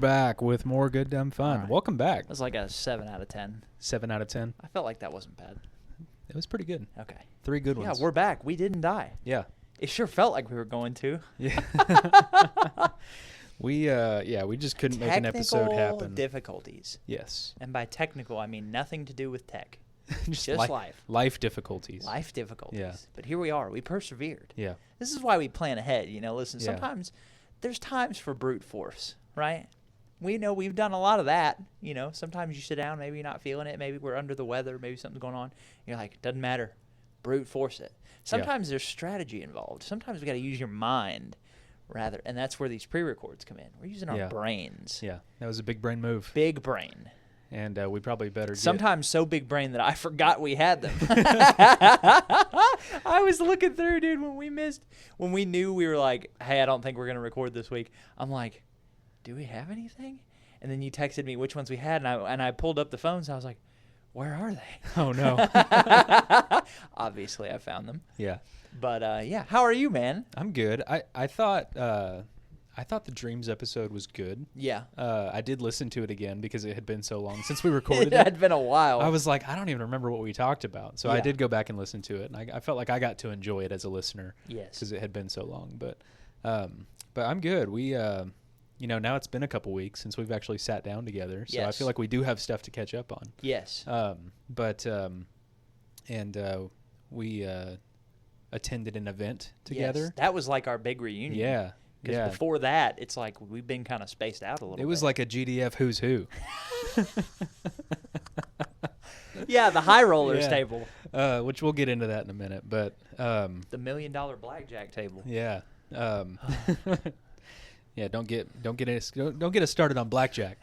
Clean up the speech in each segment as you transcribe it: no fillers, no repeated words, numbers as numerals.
back with more Good Dumb Fun. Right. Welcome back. That was like a 7 out of 10. 7 out of 10. I felt like that wasn't bad. It was pretty good. Okay. 3 good ones. Yeah, we're back. We didn't die. Yeah. It sure felt like we were going to. Yeah. we just couldn't make an episode happen. Technical difficulties. Yes. And by technical, I mean nothing to do with tech. just life. Life difficulties. Life difficulties. Yeah. But here we are. We persevered. Yeah. This is why we plan ahead. Listen, Yeah. sometimes there's times for brute force, right? We know we've done a lot of that. Sometimes you sit down, maybe you're not feeling it. Maybe we're under the weather. Maybe something's going on. You're like, doesn't matter. Brute force it. Sometimes there's strategy involved. Sometimes we got to use your mind and that's where these pre-records come in. We're using our brains. Yeah. That was a big brain move. Big brain. And we probably better Sometimes so big brain that I forgot we had them. I was looking through, dude, when we knew we were like, hey, I don't think we're going to record this week. I'm like, do we have anything? And then you texted me which ones we had, and I pulled up the phones, and I was like, where are they? Oh, no. Obviously, I found them. Yeah. But, how are you, man? I'm good. I thought the Dreams episode was good. Yeah. I did listen to it again because it had been so long since we recorded it had been a while. I was like, I don't even remember what we talked about. So Yeah. I did go back and listen to it, and I felt like I got to enjoy it as a listener. Yes. Because it had been so long. But I'm good. We, now it's been a couple weeks since we've actually sat down together. So I Yes. feel like we do have stuff to catch up on. Yes. We attended an event together. Yes. That was like our big reunion. Yeah. Because before that, it's like we've been kind of spaced out a little bit. It was like a GDF who's who. Yeah, the high rollers table. Which we'll get into that in a minute. But the $1 million blackjack table. yeah. Yeah, don't get us started on blackjack.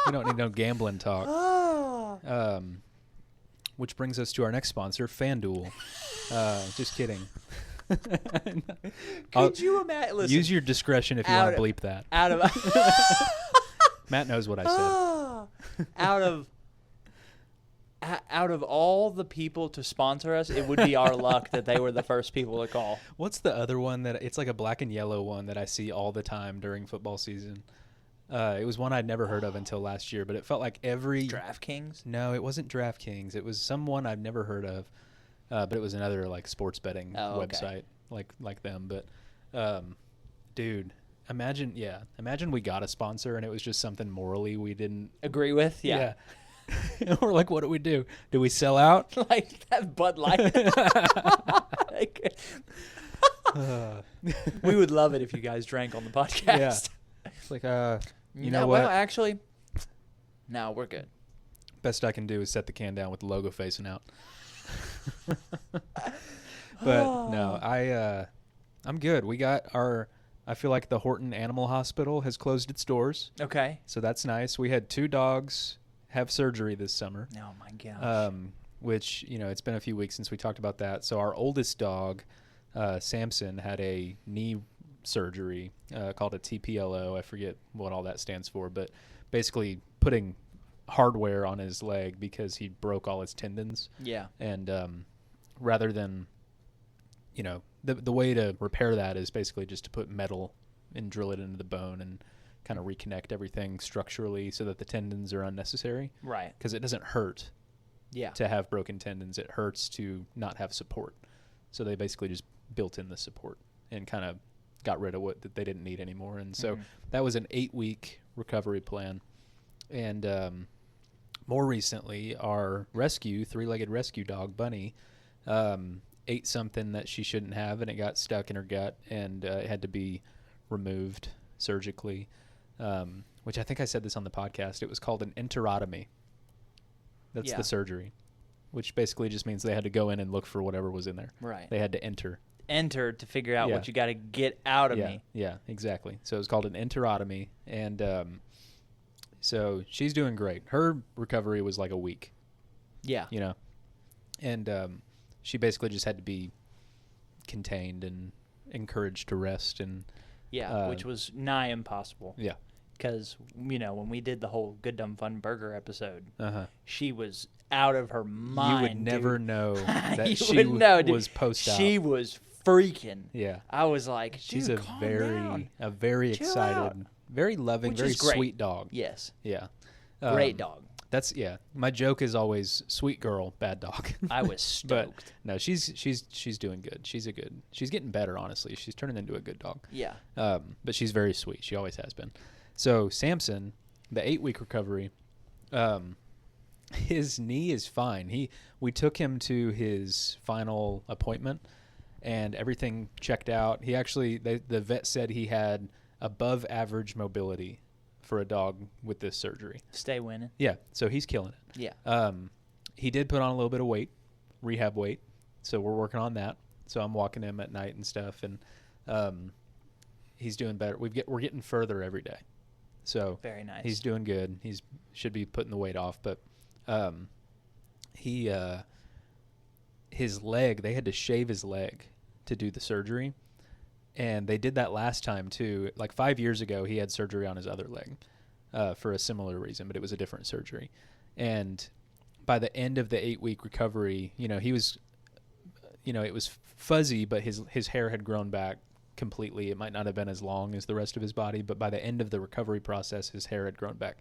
We don't need no gambling talk. Which brings us to our next sponsor, FanDuel. Just kidding. Could you imagine? Listen, use your discretion if you want to bleep that. Out of Matt knows what I said. out of all the people to sponsor us, it would be our luck that they were the first people to call. What's the other one it's like a black and yellow one that I see all the time during football season? It was one I'd never heard of until last year, but it felt like every DraftKings? No, it wasn't DraftKings. It was someone I've never heard of, but it was another like sports betting website like them. But, dude, imagine we got a sponsor and it was just something morally we didn't agree with. Yeah. We're like, what do we do? Do we sell out? Like that Bud Light. We would love it if you guys drank on the podcast. Yeah. It's like, you know what? Well, actually, no, we're good. Best I can do is set the can down with the logo facing out. But no, I'm good. We got I feel like the Horton Animal Hospital has closed its doors. Okay. So that's nice. We had 2 dogs have surgery this summer. Oh my gosh. Which, it's been a few weeks since we talked about that. So our oldest dog, Samson, had a knee surgery called a TPLO. I forget what all that stands for, but basically putting hardware on his leg because he broke all his tendons. Yeah. And rather than, the way to repair that is basically just to put metal and drill it into the bone and kind of reconnect everything structurally so that the tendons are unnecessary. Right. Because it doesn't hurt to have broken tendons. It hurts to not have support. So they basically just built in the support and kind of got rid of what that they didn't need anymore. And so that was an 8-week recovery plan. And more recently, our 3-legged rescue dog, Bunny, ate something that she shouldn't have, and it got stuck in her gut, and it had to be removed surgically, which I think I said this on the podcast. It was called an enterotomy. That's the surgery, which basically just means they had to go in and look for whatever was in there. Right. They had to enter to figure out what you got to get out of me. Yeah, exactly. So it was called an enterotomy, and so she's doing great. Her recovery was like a week. Yeah. And she basically just had to be contained and encouraged to rest. And which was nigh impossible. Yeah. Because, when we did the whole Good Dumb Fun Burger episode, she was out of her mind. You would never know that she was post-op. She was freaking. Yeah. I was like, she's a very Chill excited out. very loving, Which very is great. sweet dog. Yes. Yeah. Great dog. That's my joke is always sweet girl, bad dog. I was stoked. But no, she's doing good. She's getting better, honestly. She's turning into a good dog. Yeah. But she's very sweet. She always has been. So Samson, the 8-week recovery, his knee is fine. We took him to his final appointment and everything checked out. He actually, the vet said he had above average mobility for a dog with this surgery. Stay winning. Yeah, so he's killing it. Yeah. He did put on a little bit of weight, rehab weight, so we're working on that. So I'm walking him at night and stuff, and he's doing better. We're getting further every day. So very nice. He's doing good. He's should be putting the weight off, but his leg, they had to shave his leg to do the surgery. And they did that last time, too. Like 5 years ago, he had surgery on his other leg for a similar reason, but it was a different surgery. And by the end of the 8-week recovery, he was, it was fuzzy, but his hair had grown back completely. It might not have been as long as the rest of his body, but by the end of the recovery process, his hair had grown back.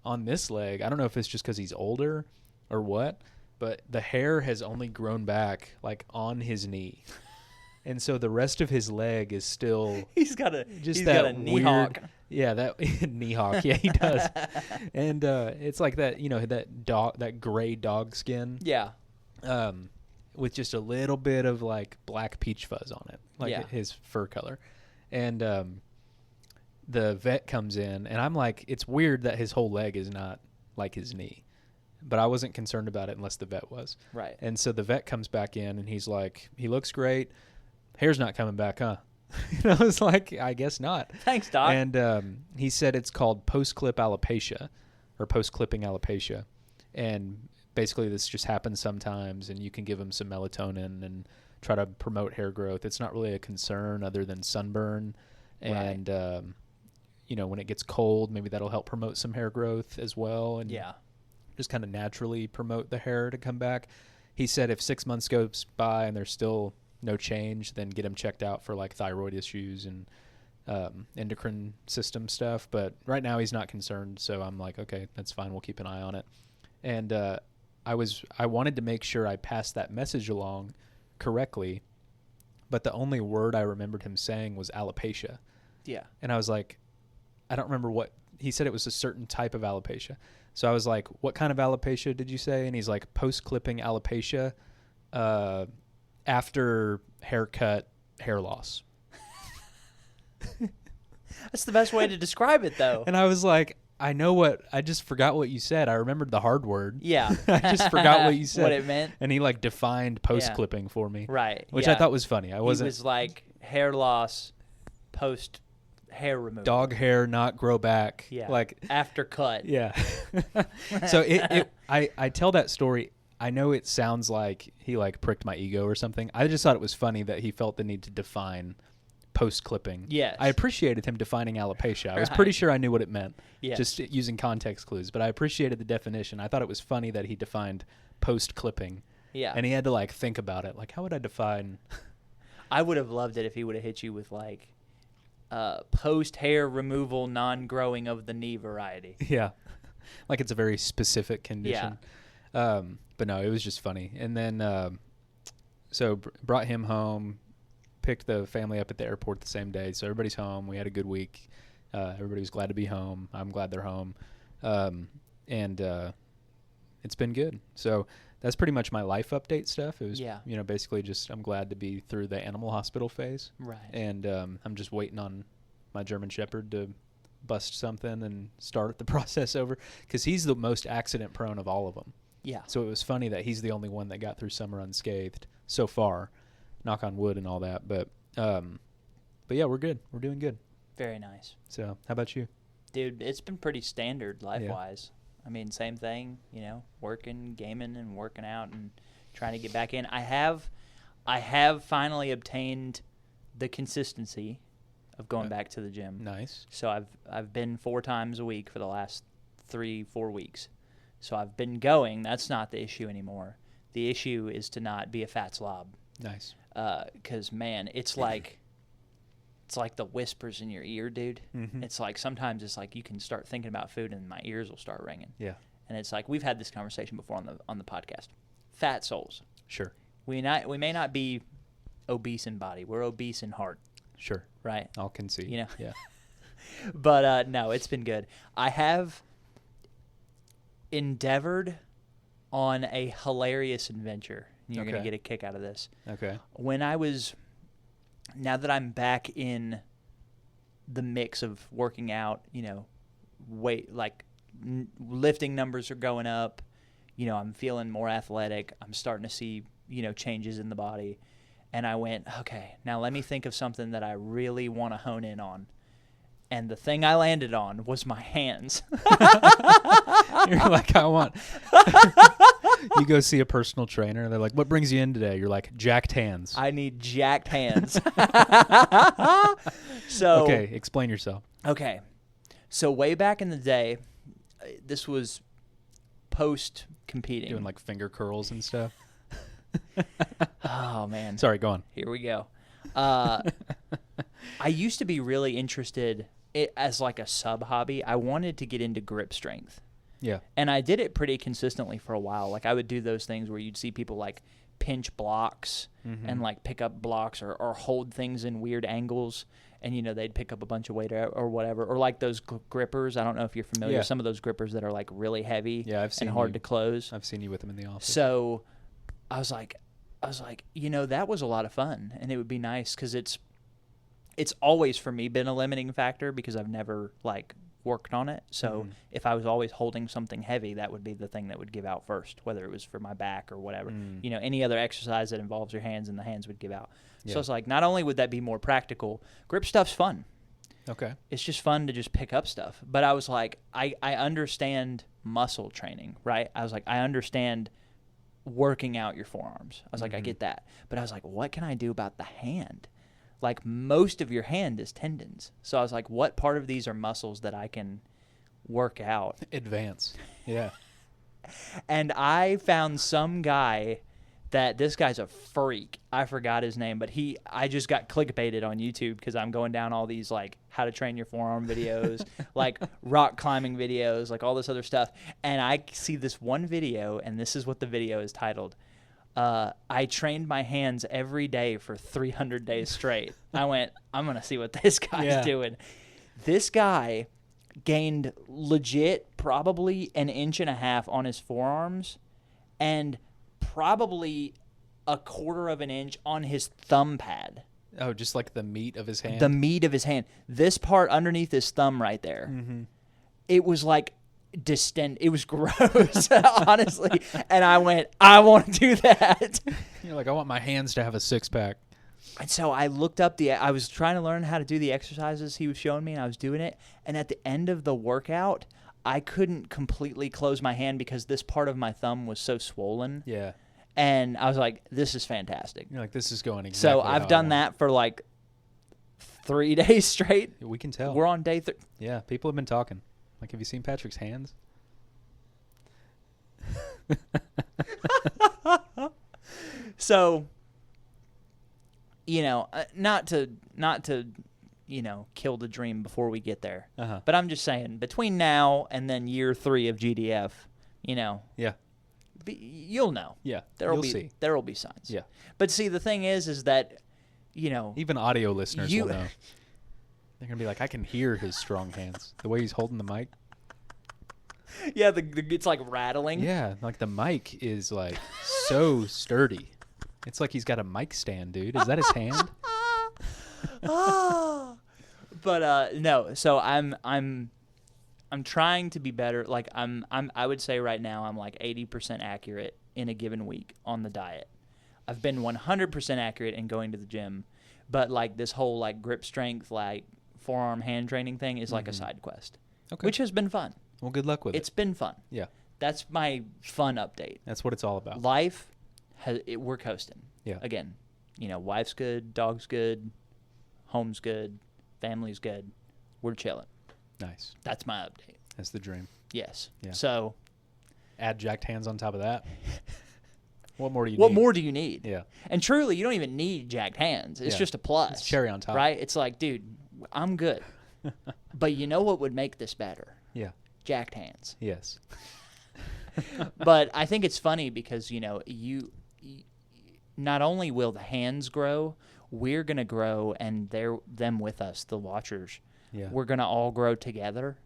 On this leg, I don't know if it's just because he's older or what, but the hair has only grown back, like, on his knee. And so the rest of his leg is still he's got a knee weird, hawk. Yeah, that knee hawk. Yeah, he does. And it's like that, that gray dog skin. Yeah. With just a little bit of like black peach fuzz on it, like his fur color. And the vet comes in, and I'm like, it's weird that his whole leg is not like his knee. But I wasn't concerned about it unless the vet was. Right. And so the vet comes back in, and he's like, he looks great. Hair's not coming back, huh? I was like, I guess not. Thanks, Doc. And he said it's called post-clip alopecia or post-clipping alopecia. And basically this just happens sometimes, and you can give him some melatonin and try to promote hair growth. It's not really a concern other than sunburn. And, when it gets cold, maybe that'll help promote some hair growth as well. And just kind of naturally promote the hair to come back. He said if 6 months goes by and there's still no change, then get him checked out for like thyroid issues and endocrine system stuff. But right now he's not concerned, so I'm like, okay, that's fine. We'll keep an eye on it. And I wanted to make sure I passed that message along correctly, but the only word I remembered him saying was alopecia. Yeah. And I was like, I don't remember what he said. It was a certain type of alopecia. So I was like, what kind of alopecia did you say? And he's like, post-clipping alopecia after haircut, hair loss. That's the best way to describe it, though. And I was like, I just forgot what you said. I remembered the hard word. Yeah. I just forgot what you said. What it meant. And he like defined post-clipping for me. Right. Which I thought was funny. He was like hair loss, post hair removal. Dog hair not grow back. Yeah. Like after cut. Yeah. So I tell that story. I know it sounds like he like pricked my ego or something. I just thought it was funny that he felt the need to define post-clipping. Yes. I appreciated him defining alopecia. I was pretty sure I knew what it meant. Yes. Just using context clues, but I appreciated the definition. I thought it was funny that he defined post-clipping. Yeah. And he had to like think about it. Like, how would I define? I would have loved it if he would have hit you with like post-hair removal, non-growing of the knee variety. Yeah. Like it's a very specific condition. Yeah. But no, it was just funny. And then, so brought him home, picked the family up at the airport the same day. So everybody's home. We had a good week. Everybody was glad to be home. I'm glad they're home. And it's been good. So that's pretty much my life update stuff. It was, basically just I'm glad to be through the animal hospital phase. Right. And I'm just waiting on my German Shepherd to bust something and start the process over because he's the most accident prone of all of them. Yeah. So it was funny that he's the only one that got through summer unscathed so far, knock on wood and all that. But yeah, we're good. We're doing good. Very nice. So how about you? Dude, it's been pretty standard life-wise. Yeah. I mean, same thing, working, gaming, and working out and trying to get back in. I have finally obtained the consistency of going back to the gym. Nice. So I've been 4 times a week for the last 3-4 weeks. So I've been going. That's not the issue anymore. The issue is to not be a fat slob. Nice. 'Cause man, it's like it's like the whispers in your ear, dude. Mm-hmm. It's like sometimes it's like you can start thinking about food and my ears will start ringing. Yeah. And it's like we've had this conversation before on the podcast. Fat souls. Sure. We may not be obese in body. We're obese in heart. Sure. Right. I'll concede. You know. Yeah. But no, it's been good. I have endeavored on a hilarious adventure. You're going to get a kick out of this. Okay. Now that I'm back in the mix of working out, weight, like lifting numbers are going up, I'm feeling more athletic. I'm starting to see, changes in the body. And I went, okay, now let me think of something that I really want to hone in on. And the thing I landed on was my hands. You're like, I want. You go see a personal trainer. They're like, what brings you in today? You're like, jacked hands. I need jacked hands. So okay, explain yourself. Okay. So way back in the day, this was post competing. Doing like finger curls and stuff. Oh, man. Sorry, go on. Here we go. I used to be really interested as like a sub hobby. I wanted to get into grip strength. Yeah. And I did it pretty consistently for a while. Like I would do those things where you'd see people like pinch blocks and like pick up blocks or hold things in weird angles. And, they'd pick up a bunch of weight or whatever. Or like those grippers. I don't know if you're familiar with some of those grippers that are like really heavy and hard to close. I've seen you with them in the office. So I was like, that was a lot of fun. And it would be nice because it's always for me been a limiting factor because I've never like worked on it. So if I was always holding something heavy, that would be the thing that would give out first, whether it was for my back or whatever. Any other exercise that involves your hands and the hands would give out. So I was like, not only would that be more practical, grip stuff's fun. Okay. It's just fun to just pick up stuff. But I was like, I understand muscle training, right? I was like, I understand working out your forearms. I was like, I get that. But I was like, what can I do about the hand? Like most of your hand is tendons. So I was like, what part of these are muscles that I can work out? Advance. Yeah. And I found some guy that this guy's a freak. I forgot his name, but I just got clickbaited on YouTube because I'm going down all these like how to train your forearm videos, like rock climbing videos, like all this other stuff. And I see this one video, and this is what the video is titled. I trained my hands every day for 300 days straight. I went, I'm going to see what this guy's doing. This guy gained legit probably 1.5 inches on his forearms and probably 1/4 of an inch on his thumb pad. Oh, just like the meat of his hand? The meat of his hand. This part underneath his thumb right there. It was like distend. It was gross, honestly. And I went, I want to do that. You're like, I want my hands to have a six-pack. And so I looked up I was trying to learn how to do the exercises he was showing me, and I was doing it. And at the end of the workout, I couldn't completely close my hand because this part of my thumb was so swollen. Yeah. And I was like, this is fantastic. You're like, this is going exactly So I've done that for like 3 days straight. We can tell. We're on day 3. Yeah, people have been talking. Like, have you seen Patrick's hands? So, not to kill the dream before we get there. But I'm just saying, between now and then year 3 of GDF, Yeah. you'll know. Yeah. There will be signs. Yeah. But see, the thing is that, even audio listeners will know. They're going to be like, I can hear his strong hands. The way he's holding the mic. Yeah, it's like rattling. Yeah, like the mic is like so sturdy. It's like he's got a mic stand, dude. Is that his hand? But no, so I'm trying to be better. Like I would say right now I'm like 80% accurate in a given week on the diet. I've been 100% accurate in going to the gym, but like this whole like grip strength, like forearm hand training thing is like a side quest, which has been fun. Well, good luck with it. It's been fun. Yeah. That's my fun update. That's what it's all about. Life, we're coasting. Yeah. Again, wife's good, dog's good, home's good, family's good. We're chilling. Nice. That's my update. That's the dream. Yes. Yeah. So. Add jacked hands on top of that. What more do you What need? more do you need? Yeah. And truly, you don't even need jacked hands. It's Yeah. just a plus. It's cherry on top. Right? It's like, dude, I'm good. But you know what would make this better? Yeah. Jacked hands. Yes. But I think it's funny because, you know, you not only will the hands grow, we're going to grow, and them with us, the watchers. Yeah. We're going to all grow together.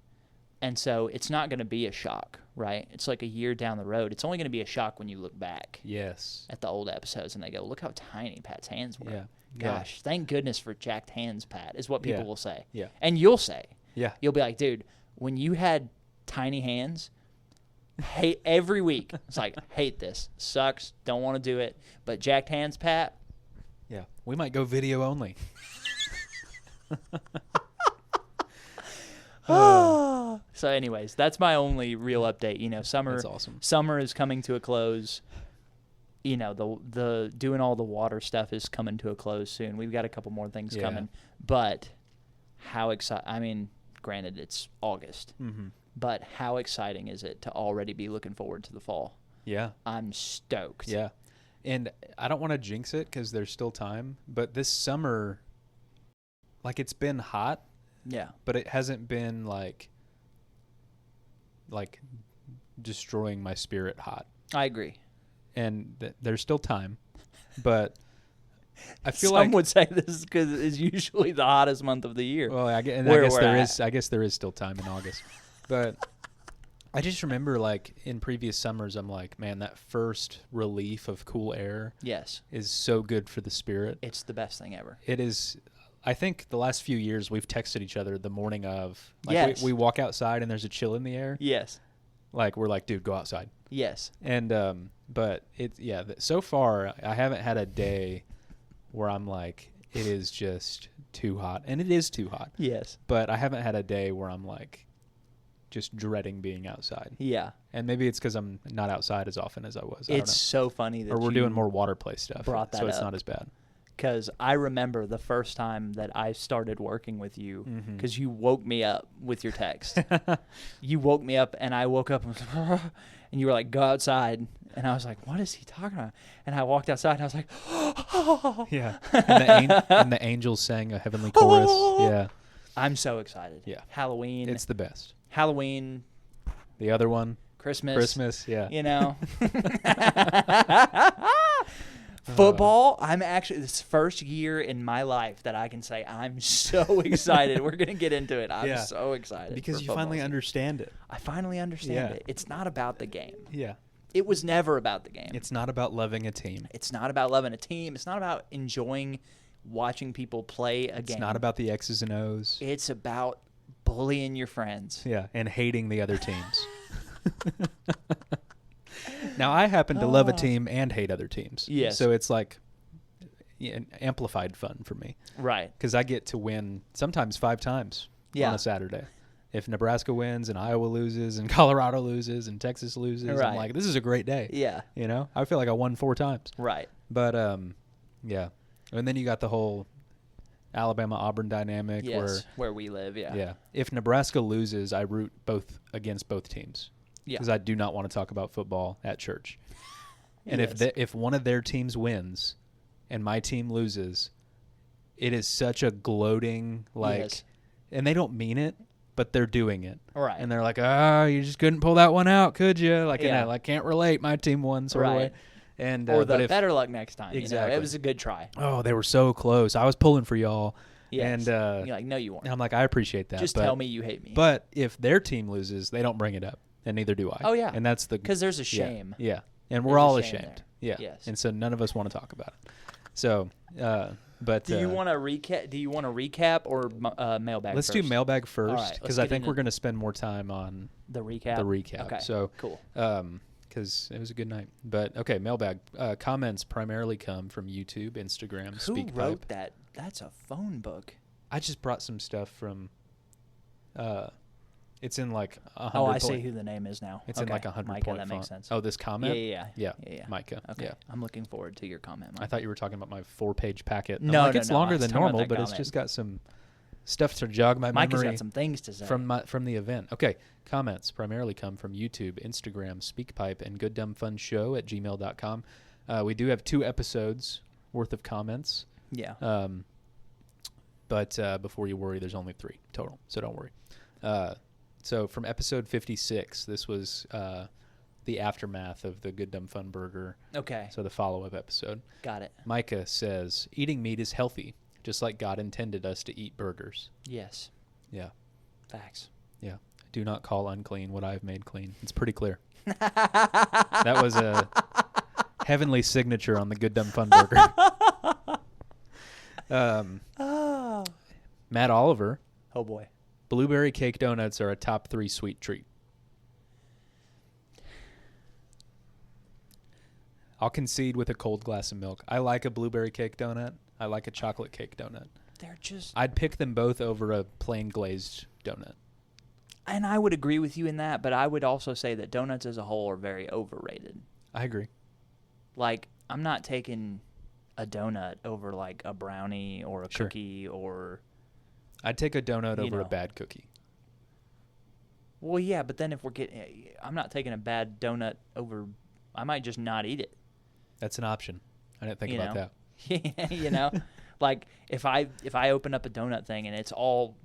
And so it's not going to be a shock, right? It's like a year down the road. It's only going to be a shock when you look back Yes. at the old episodes and they go, look how tiny Pat's hands were. Yeah. Gosh, thank goodness for jacked hands, Pat, is what people Yeah. will say. Yeah. And you'll say. Yeah. You'll be like, dude, when you had tiny hands, hate every week. It's like, hate this. Sucks. Don't want to do it. But jacked hands, Pat. Yeah. We might go video only. So anyways, that's my only real update. You know, That's awesome. Summer is coming to a close. You know, the doing all the water stuff is coming to a close soon. We've got a couple more things coming. But how exciting, I mean, granted it's August. Mm-hmm. But how exciting is it to already be looking forward to the fall? Yeah. I'm stoked. Yeah. And I don't want to jinx it because there's still time, but this summer, like, it's been hot. Yeah. But it hasn't been like destroying my spirit hot. I agree. And there's still time, but I feel Some like would say this is because it's usually the hottest month of the year. well, I guess there is still time in August, but I just remember like in previous summers, I'm like, man, that first relief of cool air Yes. is so good for the spirit. It's the best thing ever. It is. I think the last few years we've texted each other the morning of. Like Yes. we walk outside and there's a chill in the air. Yes. Like we're like, dude, go outside. Yes. And but so far I haven't had a day where I'm like, it is just too hot, and it is too hot. Yes. But I haven't had a day where I'm like, just dreading being outside. Yeah. And maybe it's because I'm not outside as often as I was. I don't know. It's so funny that or we're you doing more water play stuff, brought that so it's up. not as bad. Because I remember the first time that I started working with you, because you woke me up with your text. You woke me up, and I woke up and was like, and you were like, go outside. And I was like, what is he talking about? And I walked outside, and I was like, Yeah. And the angels sang a heavenly chorus. Yeah. I'm so excited. Yeah. Halloween. It's the best. Halloween. The other one. Christmas. Yeah. You know. Football, I'm actually, this first year in my life that I can say I'm so excited. We're going to get into it. I'm so excited. Because for you football finally season. understand it. I finally understand it. It's not about the game. Yeah. It was never about the game. It's not about loving a team. It's not about loving a team. It's not about enjoying watching people play a game. It's not about the X's and O's. It's about bullying your friends. Yeah, and hating the other teams. Now, I happen to love a team and hate other teams. Yes. So it's like amplified fun for me. Right. Because I get to win sometimes 5 times on a Saturday. If Nebraska wins and Iowa loses and Colorado loses and Texas loses, I'm like, this is a great day. Yeah. You know, I feel like I won 4 times. Right. But, yeah. And then you got the whole Alabama-Auburn dynamic where we live, Yeah. If Nebraska loses, I root against both teams. Yeah. Because I do not want to talk about football at church. And Yes. if one of their teams wins and my team loses, it is such a gloating, and they don't mean it, but they're doing it. Right. And they're like, oh, you just couldn't pull that one out, could you? Like, and I can't relate. My team won, sort of way. And, or better luck next time. Exactly. You know? It was a good try. Oh, they were so close. I was pulling for y'all. Yes. And you're like, no, you weren't. And I'm like, I appreciate that. Just tell me you hate me. But if their team loses, they don't bring it up. And neither do I. Oh, yeah. And that's because there's a shame. Yeah. And we're all ashamed. There. Yeah. Yes. And so none of us want to talk about it. So, but do you want to recap? Do you want to recap or mailbag? Let's first? do mailbag first because I think we're going to spend more time on the recap. Okay. So cool. Because it was a good night. But okay, mailbag comments primarily come from YouTube, Instagram, SpeakPipe. Who wrote that? That's a phone book. I just brought some stuff from. It's in like 100. Oh, I see who the name is now. It's in like 100 Micah, point that font. makes sense. Oh, this comment? Yeah. Micah. Okay. Yeah. I'm looking forward to your comment, Micah. I thought you were talking about my 4-page packet. No, it's no. longer I was than talking about normal, that but it's comment. just got some stuff to jog my Micah's memory got some things to say. from the event. Okay. Comments primarily come from YouTube, Instagram, SpeakPipe, and gooddumbfunshow@gmail.com. We do have 2 episodes worth of comments. Yeah. But before you worry, there's only 3 total, so don't worry. So from episode 56, this was the aftermath of the Good Dumb Fun Burger. Okay. So the follow-up episode. Got it. Micah says, eating meat is healthy, just like God intended us to eat burgers. Yes. Yeah. Facts. Yeah. Do not call unclean what I have made clean. It's pretty clear. That was a heavenly signature on the Good Dumb Fun Burger. Matt Oliver. Oh, boy. Blueberry cake donuts are a top 3 sweet treat. I'll concede with a cold glass of milk. I like a blueberry cake donut. I like a chocolate cake donut. They're just... I'd pick them both over a plain glazed donut. And I would agree with you in that, but I would also say that donuts as a whole are very overrated. I agree. Like, I'm not taking a donut over, like, a brownie or a cookie or... I'd take a donut over a bad cookie. Well, yeah, but then if we're getting... I'm not taking a bad donut over... I might just not eat it. That's an option. I didn't think about that. You know? Like, if I open up a donut thing and it's all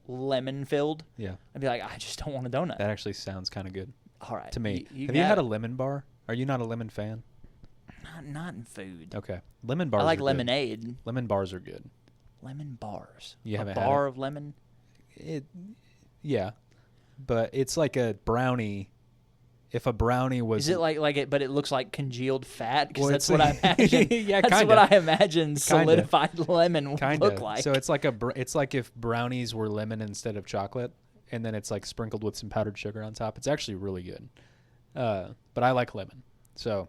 lemon filled, yeah, I'd be like, I just don't want a donut. That actually sounds kind of good. All right. To me. Have you had a lemon bar? Are you not a lemon fan? Not in food. Okay. Lemon bars I like are lemonade. Good. Lemon bars are good. Lemon bars. You haven't had a bar of lemon? Yeah. But it's like a brownie. If a brownie was... Is it like it, but it looks like congealed fat? Because that's what I imagine. Yeah, that's kinda. what I imagine solidified lemon would look like. So it's like it's like if brownies were lemon instead of chocolate, and then it's like sprinkled with some powdered sugar on top. It's actually really good. But I like lemon. So...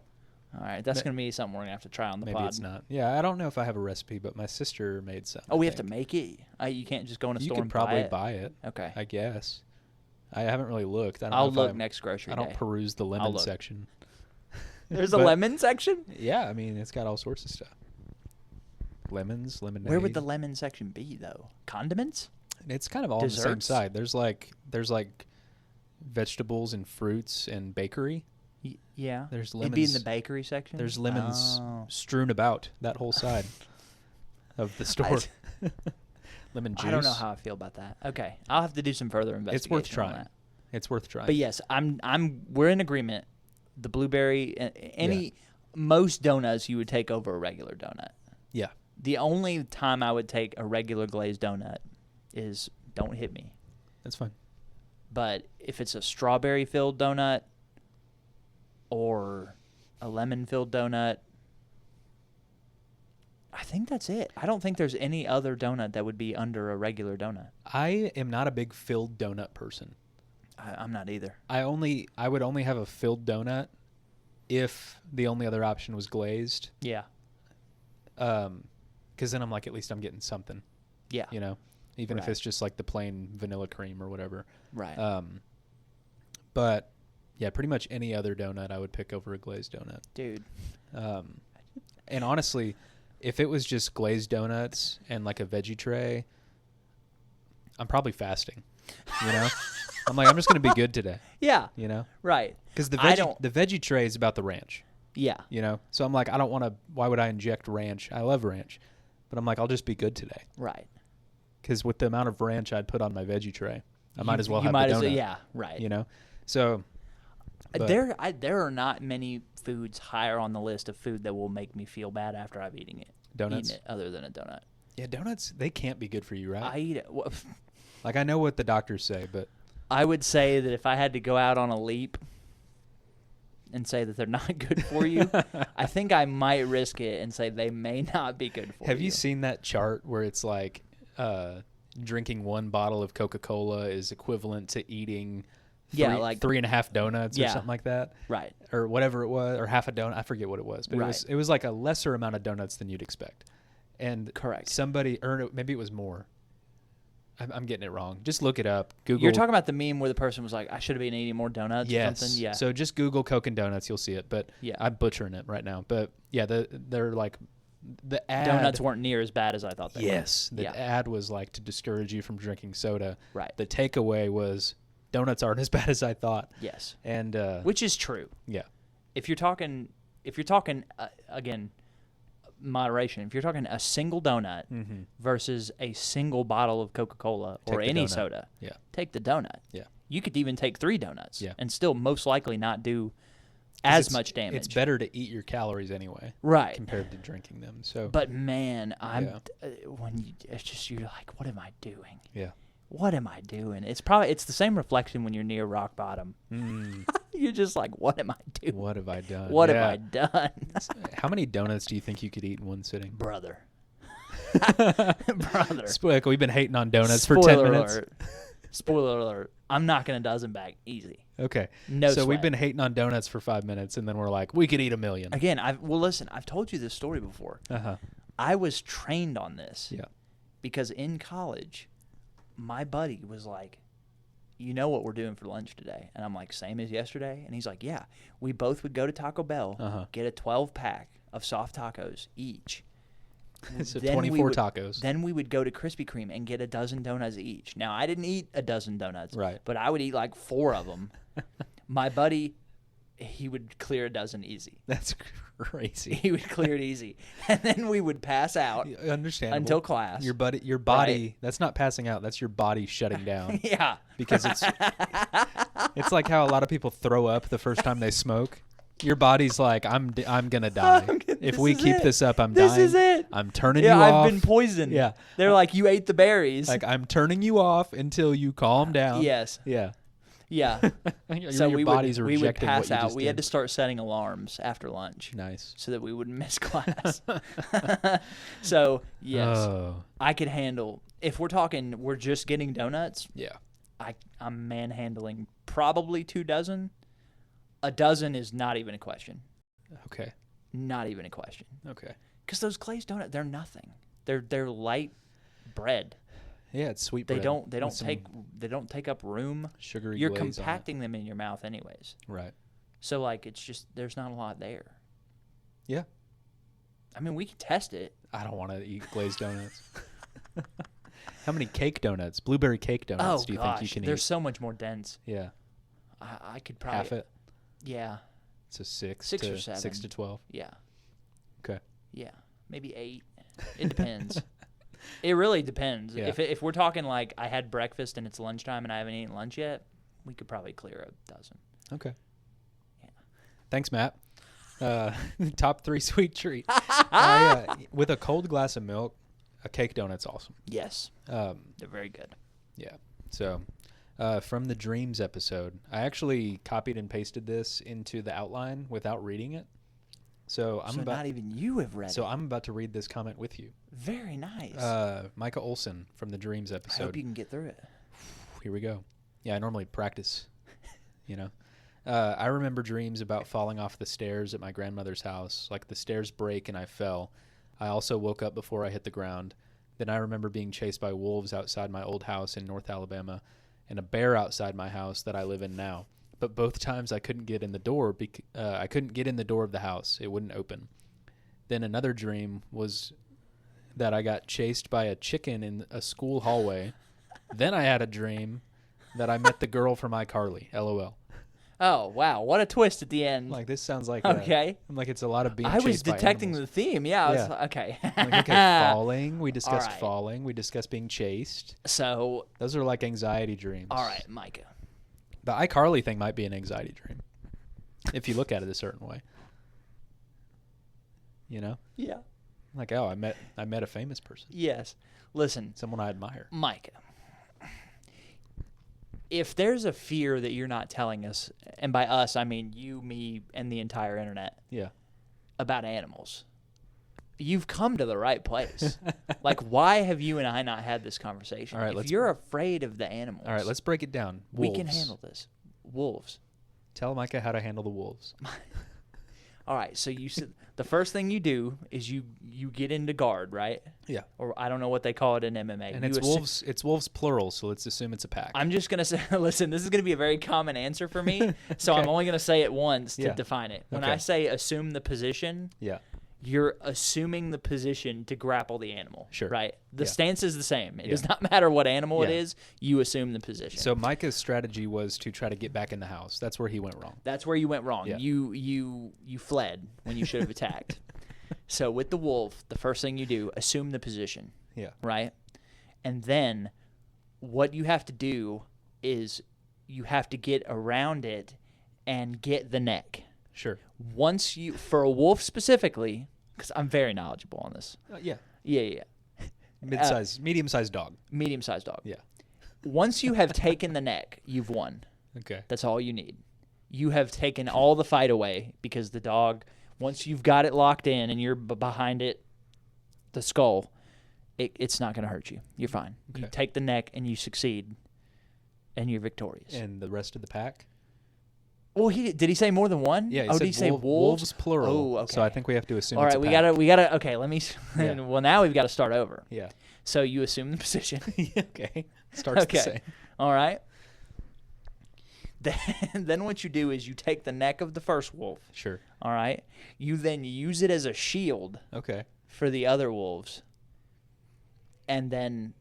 All right, that's going to be something we're going to have to try on the pod. Maybe it's not. Yeah, I don't know if I have a recipe, but my sister made some. Oh, we have to make it? You can't just go in a store and buy it? You could probably buy it. Okay. I guess. I haven't really looked. I'll look next grocery day. I don't peruse the lemon section. There's a lemon section? Yeah, I mean, it's got all sorts of stuff. Lemons, lemonade. Where would the lemon section be, though? Condiments? It's kind of all on the same side. There's like vegetables and fruits and bakery. Yeah. There's lemons. It'd be in the bakery section? There's lemons strewn about that whole side of the store. Lemon juice. I don't know how I feel about that. Okay. I'll have to do some further investigation. It's worth trying. It's worth trying. But yes, we're in agreement. The blueberry, most donuts you would take over a regular donut. Yeah. The only time I would take a regular glazed donut is don't hit me. That's fine. But if it's a strawberry filled donut or a lemon filled donut, I think that's it. I don't think there's any other donut that would be under a regular donut. I am not a big filled donut person. I'm not either. I would only have a filled donut if the only other option was glazed. Yeah. Because then I'm like, at least I'm getting something. Yeah. You know, even if it's just like the plain vanilla cream or whatever. Right. But yeah, pretty much any other donut I would pick over a glazed donut. Dude. And honestly, if it was just glazed donuts and like a veggie tray, I'm probably fasting. You know, I'm like, I'm just gonna be good today. Yeah. You know. Right. Because the veggie tray is about the ranch. Yeah. You know, so I'm like, I don't want to. Why would I inject ranch? I love ranch, but I'm like, I'll just be good today. Right. Because with the amount of ranch I'd put on my veggie tray, I might as well have the donut. Yeah. Right. You know, so. There are not many foods higher on the list of food that will make me feel bad after I've eaten it. Donuts? Eaten it other than a donut. Yeah, donuts, they can't be good for you, right? I eat it. Well, like, I know what the doctors say, but... I would say that if I had to go out on a leap and say that they're not good for you, I think I might risk it and say they may not be good for you. Have you seen that chart where it's like drinking one bottle of Coca-Cola is equivalent to eating... like 3.5 donuts or something like that. Right. Or whatever it was, or half a donut. I forget what it was. But it was like a lesser amount of donuts than you'd expect. And correct. Somebody, or maybe it was more. I'm getting it wrong. Just look it up. Google. You're talking about the meme where the person was like, I should have been eating more donuts or something? Yeah. So just Google Coke and donuts. You'll see it. But I'm butchering it right now. But yeah, they're like, the ad. Donuts weren't near as bad as I thought they were. Yes. The ad was like to discourage you from drinking soda. Right. The takeaway was... Donuts aren't as bad as I thought. Yes. And which is true. Yeah. If you're talking if you're talking, again, moderation, if you're talking a single donut versus a single bottle of Coca-Cola or any soda, take the donut. Yeah. You could even take 3 donuts and still most likely not do as much damage. It's better to eat your calories anyway, right, compared to drinking them. So, but man, it's just you're like, what am I doing? Yeah. What am I doing? It's the same reflection when you're near rock bottom. You're just like, what am I doing? What have I done? What have I done? How many donuts do you think you could eat in one sitting? Brother. We've been hating on donuts Spoiler for 10 minutes. Alert. Spoiler alert. I'm knocking a dozen back easy. Okay. No So sweat. we've been hating on donuts for 5 minutes, and then we're like, we could eat 1,000,000. Again, listen, I've told you this story before. I was trained on this. Yeah. Because in college, my buddy was like, you know what we're doing for lunch today? And I'm like, same as yesterday? And he's like, yeah. We both would go to Taco Bell, get a 12-pack of soft tacos each. So 24 tacos. Then we would go to Krispy Kreme and get a dozen donuts each. Now, I didn't eat a dozen donuts, right, but I would eat like 4 of them. My buddy, he would clear a dozen easy. That's crazy. He would clear it easy. And then we would pass out until class. Your body, right? That's not passing out. That's your body shutting down. Yeah. Because it's like how a lot of people throw up the first time they smoke. Your body's like, I'm gonna die. If we keep this up, I'm dying. This is it. I'm turning you off. Yeah, I've been poisoned. Yeah. They're like, you ate the berries. Like, I'm turning you off until you calm down. Yes. Yeah. Yeah. So we would pass out. We had to start setting alarms after lunch. Nice. So that we wouldn't miss class. So, yes. I could handle, if we're talking, we're just getting donuts. Yeah. I'm manhandling probably 2 dozen. A dozen is not even a question. Okay. Not even a question. Okay. Because those glazed donuts, they're nothing. They're light bread. Yeah, it's sweet bread. They don't take up room. Sugary. You're compacting them in your mouth anyways. Right. So like it's just there's not a lot there. Yeah. I mean, we can test it. I don't want to eat glazed donuts. How many cake donuts? Blueberry cake donuts do you think you can eat? They're so much more dense. Yeah. I could probably half it. Yeah. So 6 or 7. 6 to 12. Yeah. Okay. Yeah. Maybe 8. It depends. It really depends. Yeah. If we're talking like I had breakfast and it's lunchtime and I haven't eaten lunch yet, we could probably clear a dozen. Okay. Yeah. Thanks, Matt. Top 3 sweet treat. With a cold glass of milk, a cake donut's awesome. Yes. They're very good. Yeah. So, from the Dreams episode, I actually copied and pasted this into the outline without reading it. So not even you have read it. So I'm about to read this comment with you. Very nice. Micah Olson from the Dreams episode. I hope you can get through it. Here we go. Yeah, I normally practice, I remember dreams about falling off the stairs at my grandmother's house. Like the stairs break and I fell. I also woke up before I hit the ground. Then I remember being chased by wolves outside my old house in North Alabama and a bear outside my house that I live in now. But both times I couldn't get in the door. I couldn't get in the door of the house. It wouldn't open. Then another dream was that I got chased by a chicken in a school hallway. Then I had a dream that I met the girl from iCarly. LOL. Oh, wow. What a twist at the end. Like, this sounds like okay. Like it's a lot of being chased by animals. I was detecting the theme. Yeah. I was, okay. Falling. We discussed falling. We discussed being chased. So. Those are like anxiety dreams. All right, Micah. The iCarly thing might be an anxiety dream, if you look at it a certain way. Yeah. Like, oh, I met a famous person. Yes. Listen. Someone I admire. Micah. If there's a fear that you're not telling us, and by us I mean you, me, and the entire internet. Yeah. About animals, you've come to the right place. Like, why have you and I not had this conversation? All right, if you're afraid of the animals. All right, let's break it down. Wolves. We can handle this. Wolves. Tell Micah how to handle the wolves. All right, so you said the first thing you do is you get into guard, right? Yeah. Or I don't know what they call it in MMA. And it's wolves plural, so let's assume it's a pack. I'm just going to say, listen, this is going to be a very common answer for me, so I'm only going to say it once to define it. When I say assume the position, you're assuming the position to grapple the animal. Sure. Right? The stance is the same. It Yeah. does not matter what animal it is. You assume the position. So Micah's strategy was to try to get back in the house. That's where he went wrong. That's where you went wrong. Yeah. You fled when you should have attacked. So with the wolf, the first thing you do, assume the position. Yeah. Right? And then what you have to do is you have to get around it and get the neck. Sure. Once you, for a wolf specifically, because I'm very knowledgeable on this. Yeah. Yeah. Medium-sized dog. Medium-sized dog. Yeah. Once you have taken the neck, you've won. Okay. That's all you need. You have taken all the fight away because the dog, once you've got it locked in and you're behind it, the skull, it's not going to hurt you. You're fine. Okay. You take the neck and you succeed, and you're victorious. And the rest of the pack? Well, did he say more than one? Yeah. Did he say wolves? Wolves plural. Oh, okay. So I think we have to assume. All right, we gotta. Okay, let me. Yeah. Well, now we've got to start over. Yeah. So you assume the position. Okay. Starts the same. All right. Then what you do is you take the neck of the first wolf. Sure. All right. You then use it as a shield. Okay. For the other wolves. And then.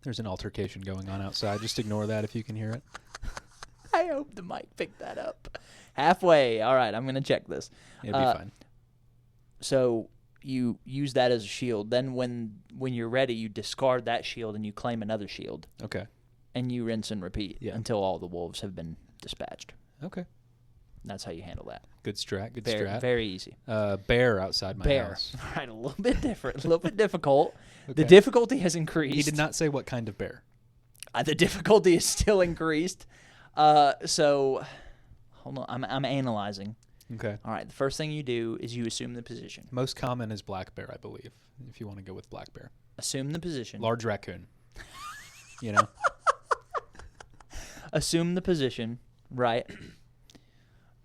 There's an altercation going on outside. Just ignore that if you can hear it. I hope the mic picked that up. Halfway. All right, I'm going to check this. It'll be fine. So you use that as a shield. Then when you're ready, you discard that shield and you claim another shield. Okay. And you rinse and repeat until all the wolves have been dispatched. Okay. That's how you handle that. Good strat. Very easy. Bear outside my house. All right, a little bit different, a little bit difficult. Okay. The difficulty has increased. He did not say what kind of bear. The difficulty is still increased. So, hold on. I'm analyzing. Okay. All right. The first thing you do is you assume the position. Most common is black bear, I believe, if you want to go with black bear. Assume the position. Large raccoon. You know? Assume the position, right?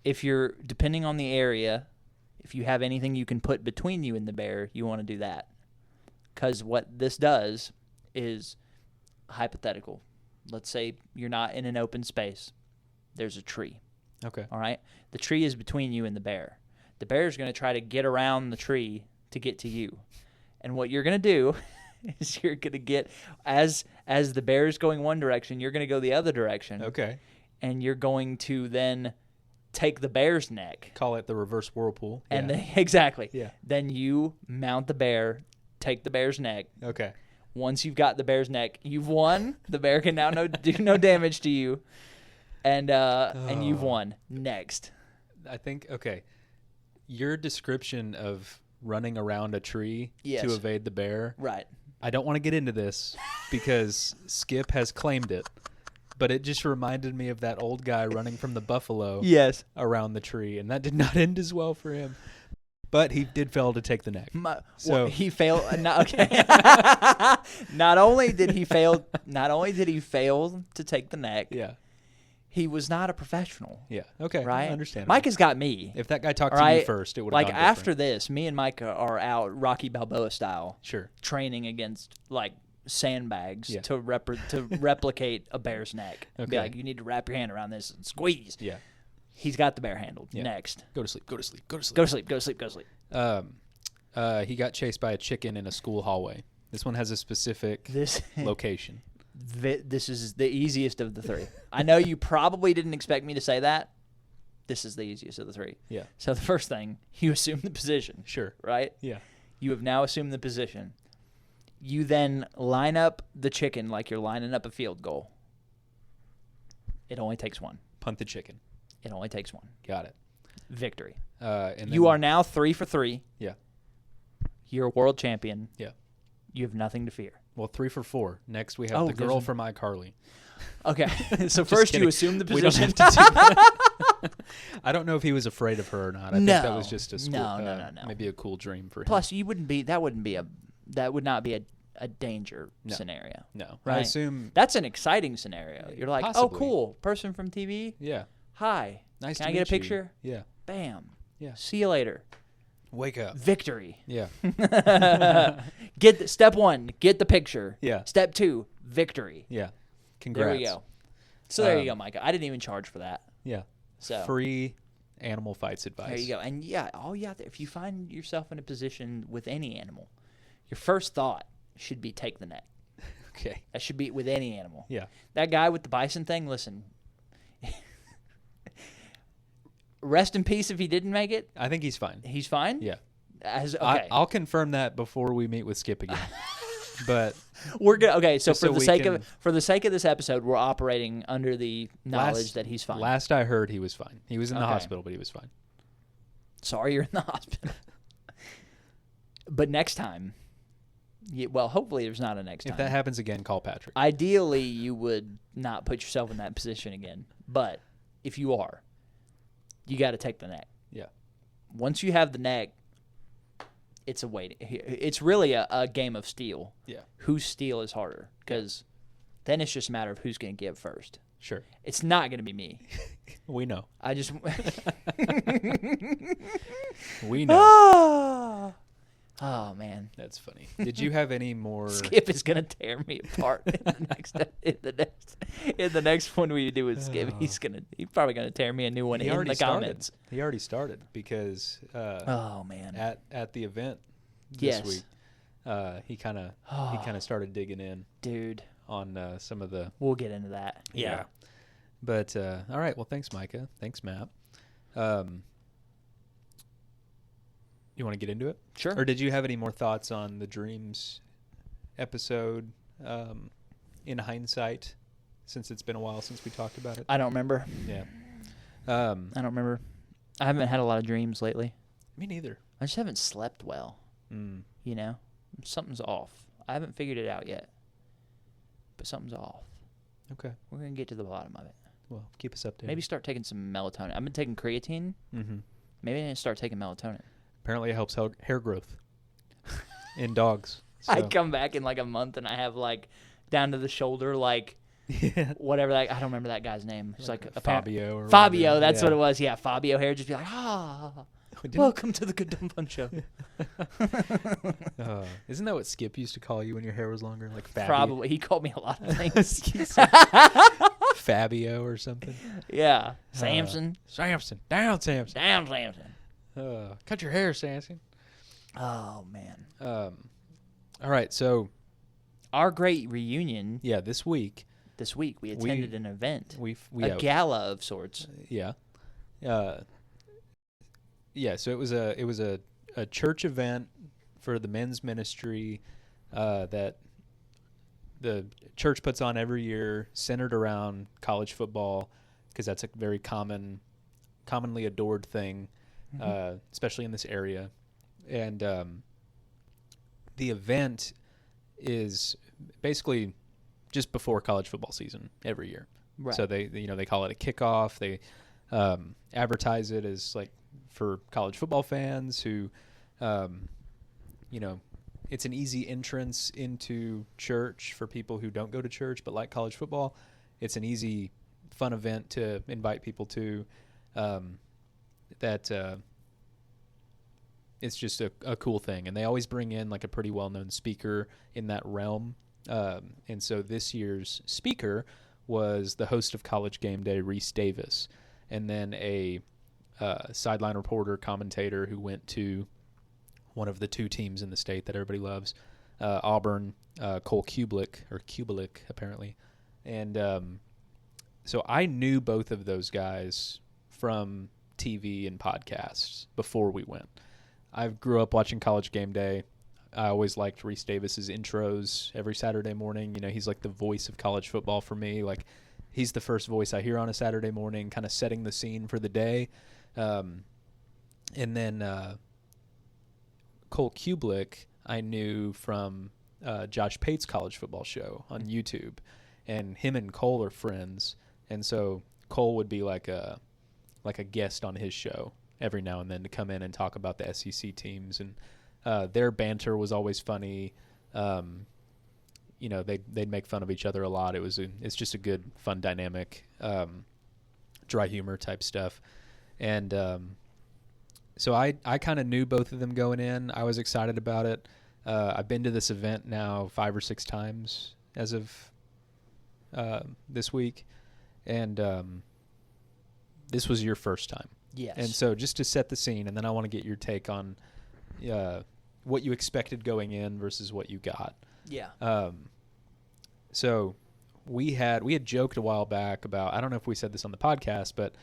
If you're, depending on the area, if you have anything you can put between you and the bear, you want to do that. Because what this does is hypothetical. Let's say you're not in an open space. There's a tree. Okay. All right? The tree is between you and the bear. The bear is going to try to get around the tree to get to you. And what you're going to do is you're going to get, as the bear is going one direction, you're going to go the other direction. Okay. And you're going to then take the bear's neck. Call it the reverse whirlpool. And then, exactly. Yeah. Then you mount the bear, take the bear's neck. Okay. Once you've got the bear's neck, you've won. The bear can now do no damage to you. And you've won. Next. I think, okay, your description of running around a tree to evade the bear. Right. I don't want to get into this because Skip has claimed it, but it just reminded me of that old guy running from the buffalo around the tree, and that did not end as well for him. But he did fail to take the neck. He failed. Okay. Not only did he fail to take the neck. Yeah. He was not a professional. Yeah. Okay. Right. I understand. Micah's got me. If that guy talked to you first, it would have gone different. After this, me and Micah are out Rocky Balboa style. Sure. Training against sandbags to replicate a bear's neck. Okay. Be like, you need to wrap your hand around this and squeeze. Yeah. He's got the bear handled. Yeah. Next. Go to sleep. Go to sleep. Go to sleep. Go to sleep. Go to sleep. Go to sleep. He got chased by a chicken in a school hallway. This one has a specific location. This is the easiest of the three. I know you probably didn't expect me to say that. This is the easiest of the three. Yeah. So the first thing, you assume the position. Sure. Right? Yeah. You have now assumed the position. You then line up the chicken like you're lining up a field goal. It only takes one. Punt the chicken. It only takes one. Got it. Victory. And you are now 3 for 3. Yeah. You're a world champion. Yeah. You have nothing to fear. Well, 3 for 4. Next, we have the girl from iCarly. Okay. So first you assume the position. We don't have to do that. I don't know if he was afraid of her or not. I think that was just a school, no. Maybe a cool dream for him. Plus, that would not be a danger scenario. No. Right? I assume that's an exciting scenario. You're like, possibly. oh, cool. Person from TV? Yeah. Hi. Nice Can to I meet get a picture? You. Yeah. Bam. Yeah. See you later. Wake up. Victory. Yeah. Step 1, get the picture. Yeah. Step 2, victory. Yeah. Congrats. There we go. So there you go, Micah. I didn't even charge for that. Yeah. So free animal fights advice. There you go. And yeah, all you have to, if you find yourself in a position with any animal, your first thought should be take the neck. Okay. That should be with any animal. Yeah. That guy with the bison thing, listen. Rest in peace if he didn't make it. I think he's fine. He's fine? Yeah. Okay. I'll confirm that before we meet with Skip again. But we're good. Okay, so for the sake of this episode, we're operating under the knowledge that he's fine. Last I heard, he was fine. He was in the hospital, but he was fine. Sorry you're in the hospital. But next time, well, hopefully there's not a next time. If that happens again, call Patrick. Ideally, you would not put yourself in that position again. But if you are, you got to take the neck. Yeah. Once you have the neck, it's a wait. It's really a game of steel. Yeah. Whose steel is harder? Because then it's just a matter of who's going to give first. Sure. It's not going to be me. We know. I just. We know. Oh man, that's funny. Did you have any more? Skip is gonna tear me apart in the next one we do with Skip. He's probably gonna tear me a new one in the comments. He already started because oh man, at the event this week, he kind of started digging in, dude, on some of the. We'll get into that. Yeah. But all right, well, thanks, Micah. Thanks, Matt. You want to get into it? Sure. Or did you have any more thoughts on the Dreams episode in hindsight, since it's been a while since we talked about it? I don't remember. Yeah. I don't remember. I haven't had a lot of dreams lately. Me neither. I just haven't slept well. You know? Something's off. I haven't figured it out yet. But something's off. Okay. We're going to get to the bottom of it. Well, keep us updated. Maybe start taking some melatonin. I've been taking creatine. Mm-hmm. Maybe I need to start taking melatonin. Apparently it helps hair growth in dogs. So. I come back in like a month and I have like down to the shoulder, like whatever. Like I don't remember that guy's name. It's like Fabio. Or Fabio, that's what it was. Yeah, Fabio hair. Just be like, welcome to the Good Dumb Fun Show. Isn't that what Skip used to call you when your hair was longer? Like Fabio? Probably. He called me a lot of things. Fabio or something. Yeah. Samson. Samson. Down, Samson. Down, Samson. Cut your hair, Samson. Oh, man. All right, so. Our great reunion. Yeah, this week we attended an event. A gala of sorts. Yeah. Yeah, so it was a church event for the men's ministry that the church puts on every year, centered around college football, because that's a very commonly adored thing, especially in this area. And the event is basically just before college football season every year. Right. So they call it a kickoff. They advertise it as like for college football fans who, it's an easy entrance into church for people who don't go to church but like college football. It's an easy, fun event to invite people to. It's just a cool thing, and they always bring in like a pretty well-known speaker in that realm. And so this year's speaker was the host of College Game Day, Reese Davis, and then a sideline reporter, commentator who went to one of the two teams in the state that everybody loves, Auburn, Cole Kubelik, apparently. And so I knew both of those guys from TV and podcasts before we went. I grew up watching College Game Day. I always liked Reese Davis's intros every Saturday morning. He's like the voice of college football for me. Like, he's the first voice I hear on a Saturday morning, kind of setting the scene for the day. And then Cole Kubelik I knew from Josh Pate's college football show on YouTube, and him and Cole are friends, and so Cole would be like a guest on his show every now and then to come in and talk about the SEC teams, and their banter was always funny. They'd make fun of each other a lot. It's just a good, fun dynamic, dry humor type stuff. And so I kind of knew both of them going in. I was excited about it. I've been to this event now 5 or 6 times as of this week. And this was your first time. Yes. And so just to set the scene, and then I want to get your take on what you expected going in versus what you got. Yeah. So we had joked a while back about, I don't know if we said this on the podcast, but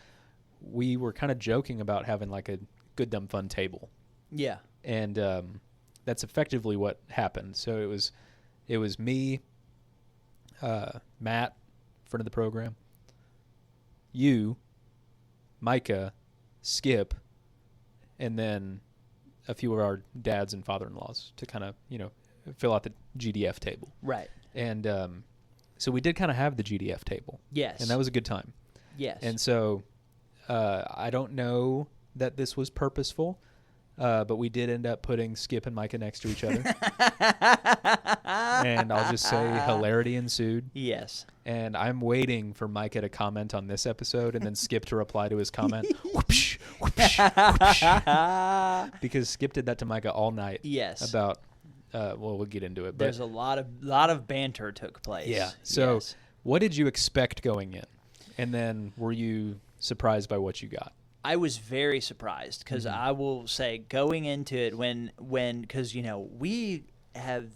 we were kind of joking about having like a good dumb fun table. Yeah. And that's effectively what happened. So it was me, Matt, friend of the program, you, Micah, Skip, and then a few of our dads and father-in-laws to kind of, fill out the GDF table. Right. And so we did kind of have the GDF table. Yes. And that was a good time. Yes. And so I don't know that this was purposeful, but we did end up putting Skip and Micah next to each other. And I'll just say hilarity ensued. Yes. And I'm waiting for Micah to comment on this episode and then Skip to reply to his comment. Whoopsh, whoopsh, whoopsh. Because Skip did that to Micah all night. Yes. About, we'll get into it. But there's a lot of banter took place. Yeah. So yes. What did you expect going in? And then were you surprised by what you got? I was very surprised because I will say going into it because, we have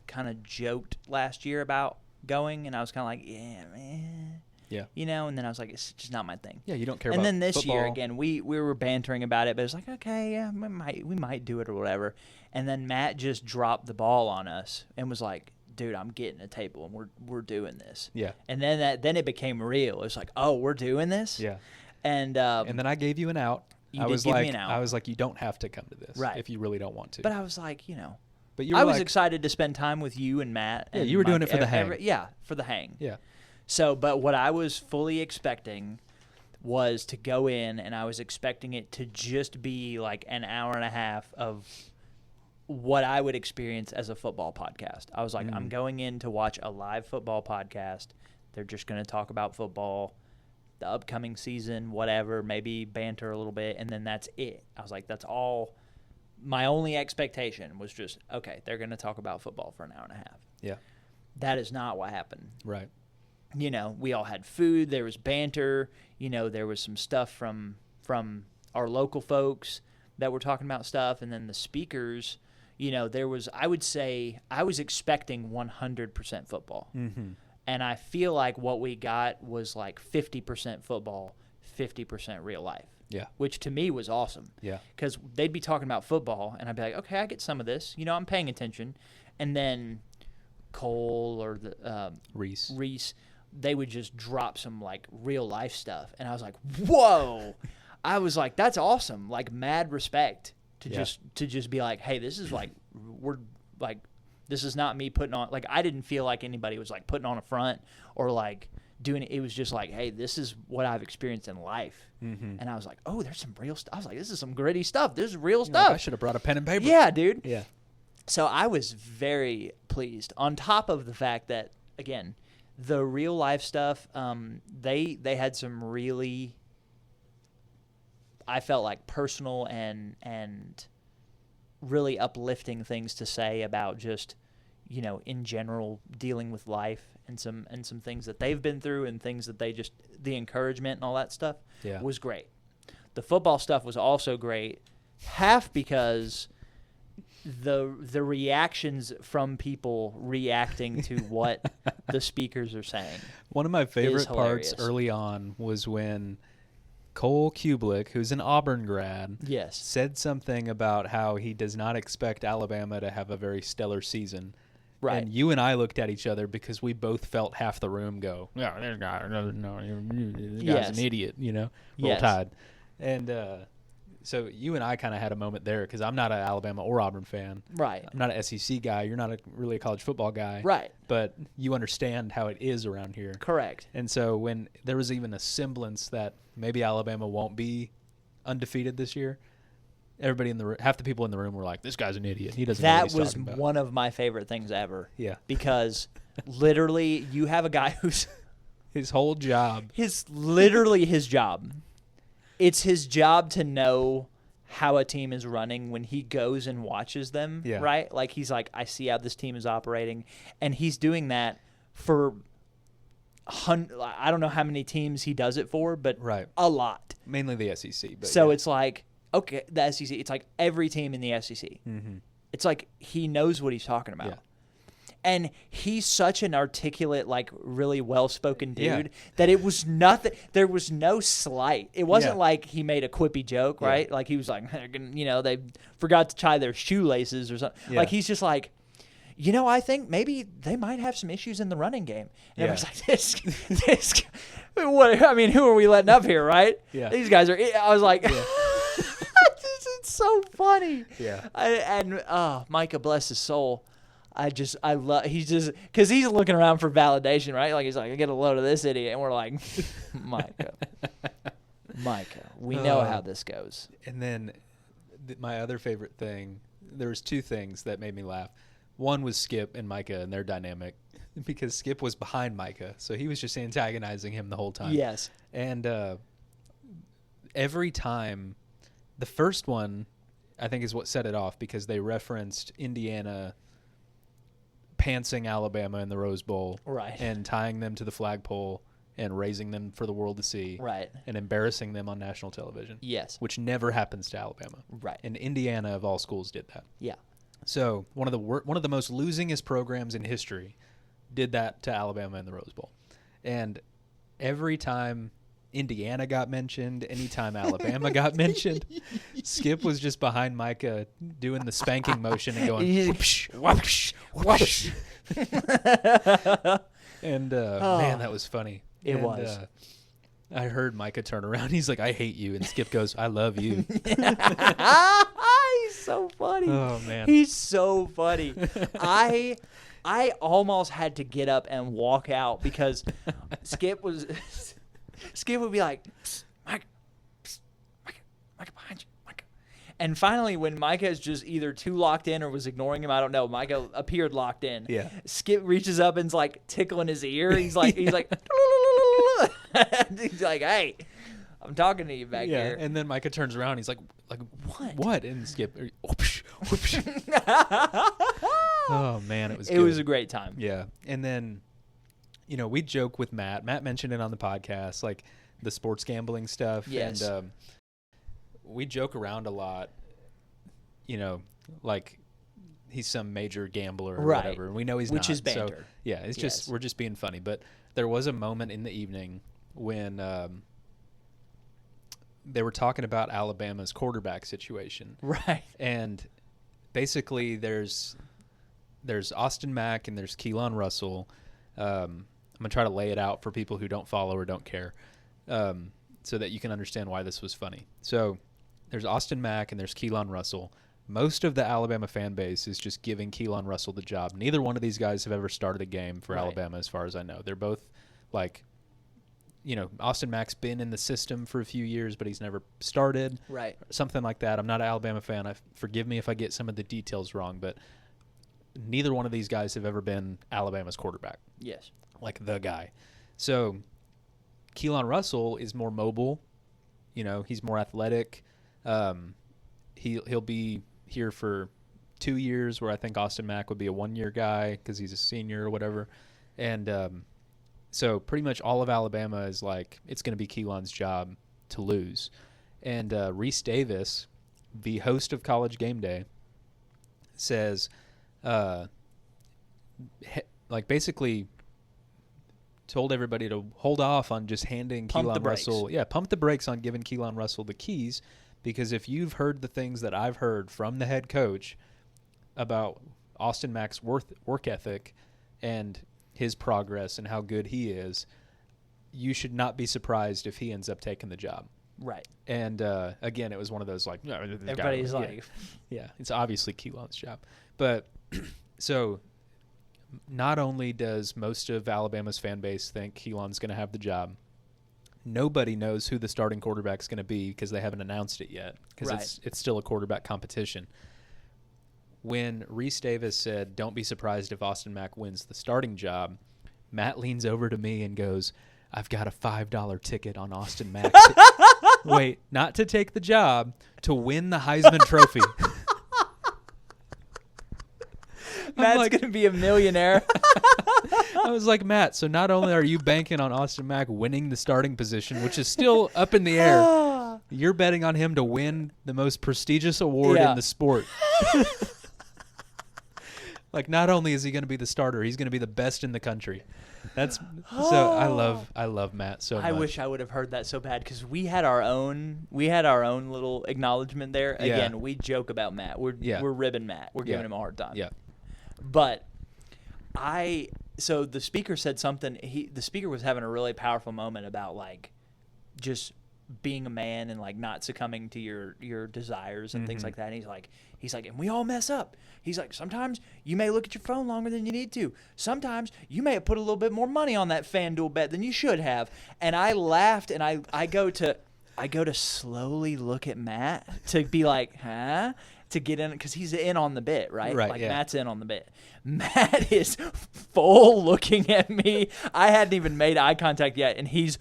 kind of joked last year about going, and I was kind of like, yeah, man. Yeah. And then I was like, it's just not my thing. Yeah, you don't care and about then this football. year, again, we were bantering about it, but it's like, okay, yeah, we might do it or whatever. And then Matt just dropped the ball on us and was like, dude, I'm getting a table, and we're doing this. Yeah. And then it became real. It's like, oh, we're doing this? Yeah. And then I gave you an out. You did give me an out. I was like, you don't have to come to this if you really don't want to. But I was like, But you I were was excited to spend time with you and Matt. Yeah, and you were doing Mike, it for the hang. For the hang. Yeah. So, but what I was fully expecting was to go in, and I was expecting it to just be like an hour and a half of what I would experience as a football podcast. I was like, I'm going in to watch a live football podcast. They're just going to talk about football, the upcoming season, whatever, maybe banter a little bit, and then that's it. I was like, that's all. My only expectation was just, okay, they're going to talk about football for an hour and a half. Yeah. That is not what happened. Right. We all had food. There was banter. There was some stuff from our local folks that were talking about stuff, and then the speakers. There was. I would say I was expecting 100% football, and I feel like what we got was like 50% football, 50% real life. Yeah. Which to me was awesome. Yeah. Because they'd be talking about football, and I'd be like, okay, I get some of this. I'm paying attention, and then Cole or the Reese, they would just drop some like real life stuff, and I was like, whoa! I was like, that's awesome, like mad respect to just be like, hey, this is like this is not me putting on, like, I didn't feel like anybody was like putting on a front or like doing it. It was just like, hey, this is what I've experienced in life, and I was like, oh, there's some real stuff. I was like, this is some gritty stuff. This is real stuff. Like, I should have brought a pen and paper. Yeah, dude. Yeah. So I was very pleased. On top of the fact that, again, the real life stuff, they had some really, I felt like, personal and really uplifting things to say about just, in general, dealing with life and some things that they've been through and things that the encouragement and all that stuff was great. The football stuff was also great, half because the reactions from people reacting to what the speakers are saying. One of my favorite parts early on was when Cole Kublick, who's an Auburn grad, said something about how he does not expect Alabama to have a very stellar season. Right. And you and I looked at each other because we both felt half the room go, yeah, this guy's an idiot, Roll Tide. And so you and I kind of had a moment there because I'm not an Alabama or Auburn fan. Right. I'm not an SEC guy. You're not really a college football guy. Right. But you understand how it is around here. Correct. And so when there was even a semblance that maybe Alabama won't be undefeated this year, everybody half the people in the room were like, this guy's an idiot. He doesn't know what he's talking about. That was one of my favorite things ever. Yeah. Because literally you have a guy who's his whole job. Literally his job. It's his job to know how a team is running when he goes and watches them, right? Like, he's like, I see how this team is operating. And he's doing that for I don't know how many teams he does it for, but Right. a lot. Mainly the SEC. But So it's like, okay, the SEC, it's like every team in the SEC. Mm-hmm. It's like he knows what he's talking about. Yeah. And he's such an articulate, like really well-spoken dude Yeah. that it was nothing. There was no slight. It wasn't Yeah. like he made a quippy joke, Yeah. right? Like he was like, they forgot to tie their shoelaces or something. Yeah. Like he's just like, I think maybe they might have some issues in the running game. And Yeah. everyone's like, this, what? I mean, who are we letting up here, right? Yeah. These guys are. I was like, it's so funny. Yeah. Micah, bless his soul. I love, because he's looking around for validation, right? Like, he's like, I get a load of this idiot. And we're like, Micah, we know how this goes. And then my other favorite thing, there was two things that made me laugh. One was Skip and Micah and their dynamic, because Skip was behind Micah. So he was just antagonizing him the whole time. Yes. And every time, the first one, I think, is what set it off, because they referenced Indiana pantsing Alabama in the Rose Bowl, Right. and tying them to the flagpole and raising them for the world to see, Right. and embarrassing them on national television, Yes. which never happens to Alabama. Right. And Indiana, of all schools, did that. Yeah. So one of the most losingest programs in history did that to Alabama in the Rose Bowl. And every time Indiana got mentioned, anytime Alabama got mentioned, Skip was just behind Micah doing the spanking motion and going whoosh, whoosh, whoosh. And man, that was funny. It was. I heard Micah turn around. He's like, I hate you. And Skip goes, I love you. He's so funny. Oh, man. He's so funny. I almost had to get up and walk out because Skip would be like, Micah, behind you, Micah. And finally, when Micah is just either too locked in or was ignoring him, I don't know, Micah appeared locked in. Yeah. Skip reaches up and's like tickling his ear. He's like, he's like, hey, I'm talking to you back Yeah. here. And then Micah turns around. He's like What? What? And Skip, whoosh, whoosh. Oh, man, it was good. It was a great time. Yeah. And then, we joke with Matt. Matt mentioned it on the podcast, like the sports gambling stuff. Yes. And we joke around a lot, like he's some major gambler or Right. whatever. And we know he's Which not. is banter. So, yeah, it's just, we're just being funny. But there was a moment in the evening when they were talking about Alabama's quarterback situation. Right. And basically there's Austin Mack and there's Keelan Russell. I'm going to try to lay it out for people who don't follow or don't care, so that you can understand why this was funny. So there's Austin Mack and there's Keelan Russell. Most of the Alabama fan base is just giving Keelan Russell the job. Neither one of these guys have ever started a game for Right. Alabama, as far as I know. They're both like, Austin Mack's been in the system for a few years, but he's never started. Right. Something like that. I'm not an Alabama fan. Forgive me if I get some of the details wrong, but neither one of these guys have ever been Alabama's quarterback, Yes. like the guy. So Keelan Russell is more mobile. He's more athletic. He'll be here for 2 years, where I think Austin Mack would be a 1-year guy because he's a senior or whatever. And so pretty much all of Alabama is like, it's going to be Keelan's job to lose. And Reese Davis, the host of College Game Day, says, basically told everybody to hold off on just handing Keelan Russell. Yeah, pump the brakes on giving Keelan Russell the keys, because if you've heard the things that I've heard from the head coach about Austin Mack's work ethic and his progress and how good he is, you should not be surprised if he ends up taking the job. Right. And again, it was one of those like, Everybody's like, yeah, it's obviously Keelan's job. But so not only does most of Alabama's fan base think Keelan's going to have the job, nobody knows who the starting quarterback's going to be because they haven't announced it yet, because it's still a quarterback competition. When Reese Davis said, don't be surprised if Austin Mack wins the starting job, Matt leans over to me and goes, I've got a $5 ticket on Austin Mack. Wait, not to take the job, to win the Heisman Trophy. Matt's going to be a millionaire. I was like, Matt, so not only are you banking on Austin Mack winning the starting position, which is still up in the air, you're betting on him to win the most prestigious award in the sport. Like, not only is he going to be the starter, he's going to be the best in the country. That's so I love Matt so much. I wish I would have heard that so bad, because we had our own little acknowledgement there. Again, we joke about Matt. We're ribbing Matt. We're giving him a hard time. Yeah. But so the speaker said something. The speaker was having a really powerful moment about, like, just being a man and, like, not succumbing to your desires and things like that. And he's like, and we all mess up. He's like, sometimes you may look at your phone longer than you need to. Sometimes you may have put a little bit more money on that FanDuel bet than you should have. And I laughed, and I go to slowly look at Matt to be like, huh? To get in, because he's in on the bit, right? Like, Matt's in on the bit. Matt is full looking at me. I hadn't even made eye contact yet, and he's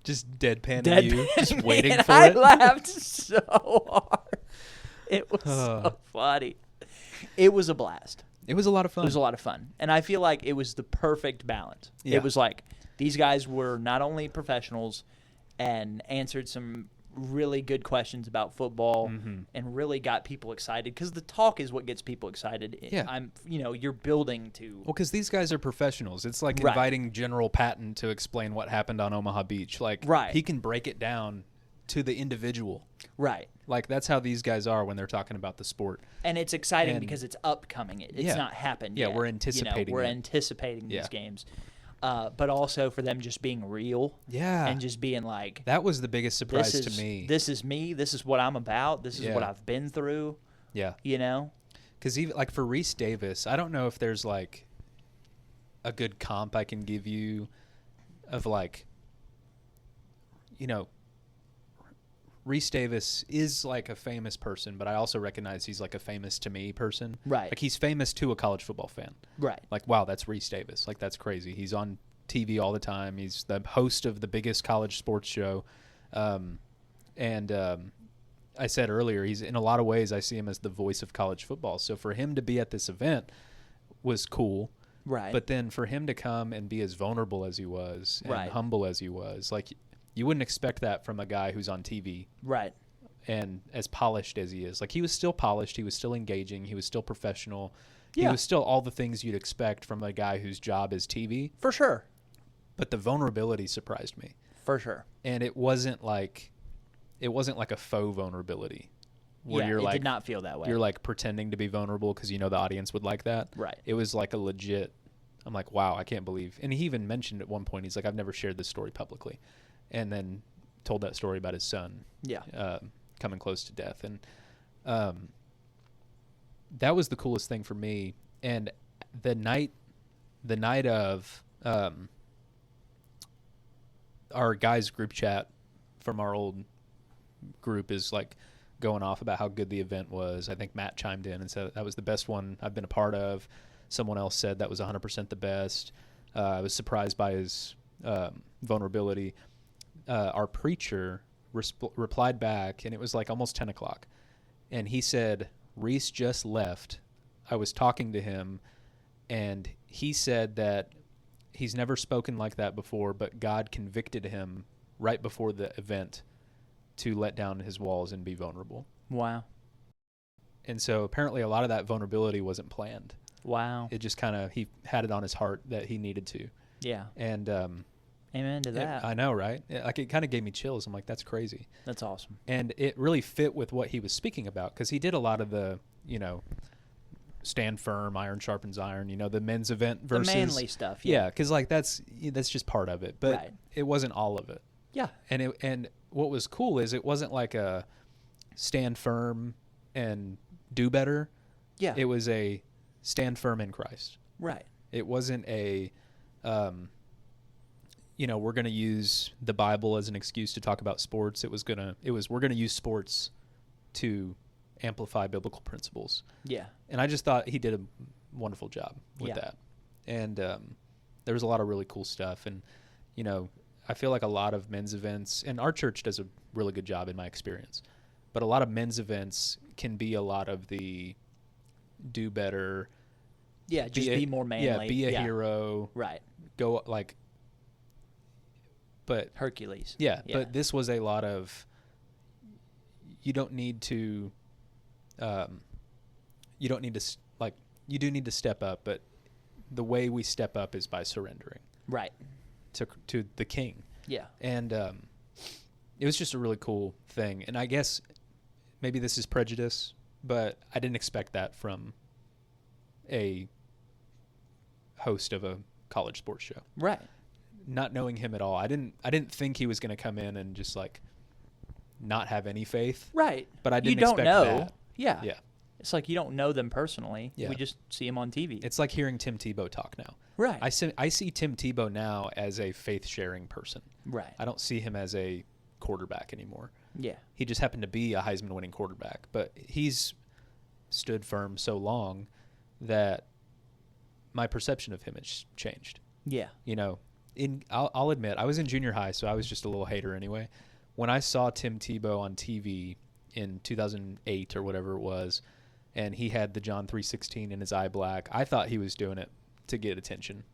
just deadpanning you, just waiting for I it. I laughed so hard. It was so funny. It was a blast. It was a lot of fun. It was a lot of fun. And I feel like it was the perfect balance. Yeah. It was like these guys were not only professionals and answered some really good questions about football and really got people excited, because the talk is what gets people excited. Yeah. You're building to. Well, because these guys are professionals. It's like inviting General Patton to explain what happened on Omaha Beach. Like, he can break it down to the individual. Right. Like, that's how these guys are when they're talking about the sport. And it's exciting because it's upcoming. It's not happened yet. Yeah, we're anticipating We're anticipating these games. But also for them just being real. Yeah. And just being like. That was the biggest surprise to me. This is me. This is what I'm about. This is what I've been through. Yeah. You know? Because even like for Reese Davis, I don't know if there's like a good comp I can give you of, like, you know, Reese Davis is like a famous person, but I also recognize he's like a famous to me person. Right. Like, he's famous to a college football fan. Right. Like, wow, that's Reese Davis. Like, that's crazy. He's on TV all the time. He's the host of the biggest college sports show. I said earlier, he's in a lot of ways, I see him as the voice of college football. So for him to be at this event was cool. Right. But then for him to come and be as vulnerable as he was and humble as he was, like, you wouldn't expect that from a guy who's on TV. Right. And as polished as he is. Like, he was still polished. He was still engaging. He was still professional. Yeah. He was still all the things you'd expect from a guy whose job is TV. For sure. But the vulnerability surprised me. For sure. And it wasn't like a faux vulnerability. Where you're it like, did not feel that way. You're like pretending to be vulnerable because you know the audience would like that. Right. It was like a legit, I'm like, wow, I can't believe. And he even mentioned at one point, he's like, I've never shared this story publicly. And then told that story about his son coming close to death. And that was the coolest thing for me. And the night of our guys group chat from our old group is like going off about how good the event was. I think Matt chimed in and said that was the best one I've been a part of. Someone else said that was 100% the best. I was surprised by his vulnerability. Our preacher replied back, and it was like almost 10 o'clock. And he said, Reese just left. I was talking to him, and he said that he's never spoken like that before, but God convicted him right before the event to let down his walls and be vulnerable. Wow. And so apparently a lot of that vulnerability wasn't planned. Wow. It just kind of, he had it on his heart that he needed to. Yeah. And amen to that. I know, right? Like, it kind of gave me chills. I'm like, that's crazy. That's awesome. And it really fit with what he was speaking about, because he did a lot of the, you know, stand firm, iron sharpens iron, you know, the men's event versus the manly stuff. Yeah, because like that's just part of it, but it wasn't all of it. Yeah. And what was cool is it wasn't like a stand firm and do better. Yeah. It was a stand firm in Christ. Right. It wasn't a you know, we're going to use the Bible as an excuse to talk about sports. We're going to use sports to amplify biblical principles. Yeah. And I just thought he did a wonderful job with that. And there was a lot of really cool stuff. And, you know, I feel like a lot of men's events, and our church does a really good job in my experience, but a lot of men's events can be a lot of the do better, Yeah, just be more manly. Yeah, be a hero. Right. Go but Hercules. Yeah, but this was a lot of. You don't need to. You don't need to You do need to step up, but the way we step up is by surrendering. Right. To the king. Yeah. And it was just a really cool thing. And I guess maybe this is prejudice, but I didn't expect that from a host of a college sports show. Right. Not knowing him at all. I didn't think he was going to come in and just not have any faith. Right. But I didn't expect know. That. Yeah. Yeah. It's like you don't know them personally. Yeah. We just see them on TV. It's like hearing Tim Tebow talk now. Right. I see Tim Tebow now as a faith-sharing person. Right. I don't see him as a quarterback anymore. Yeah. He just happened to be a Heisman-winning quarterback, but he's stood firm so long that my perception of him has changed. Yeah. I'll admit, I was in junior high, so I was just a little hater anyway. When I saw Tim Tebow on TV in 2008 or whatever it was, and he had the John 3:16 in his eye black, I thought he was doing it to get attention.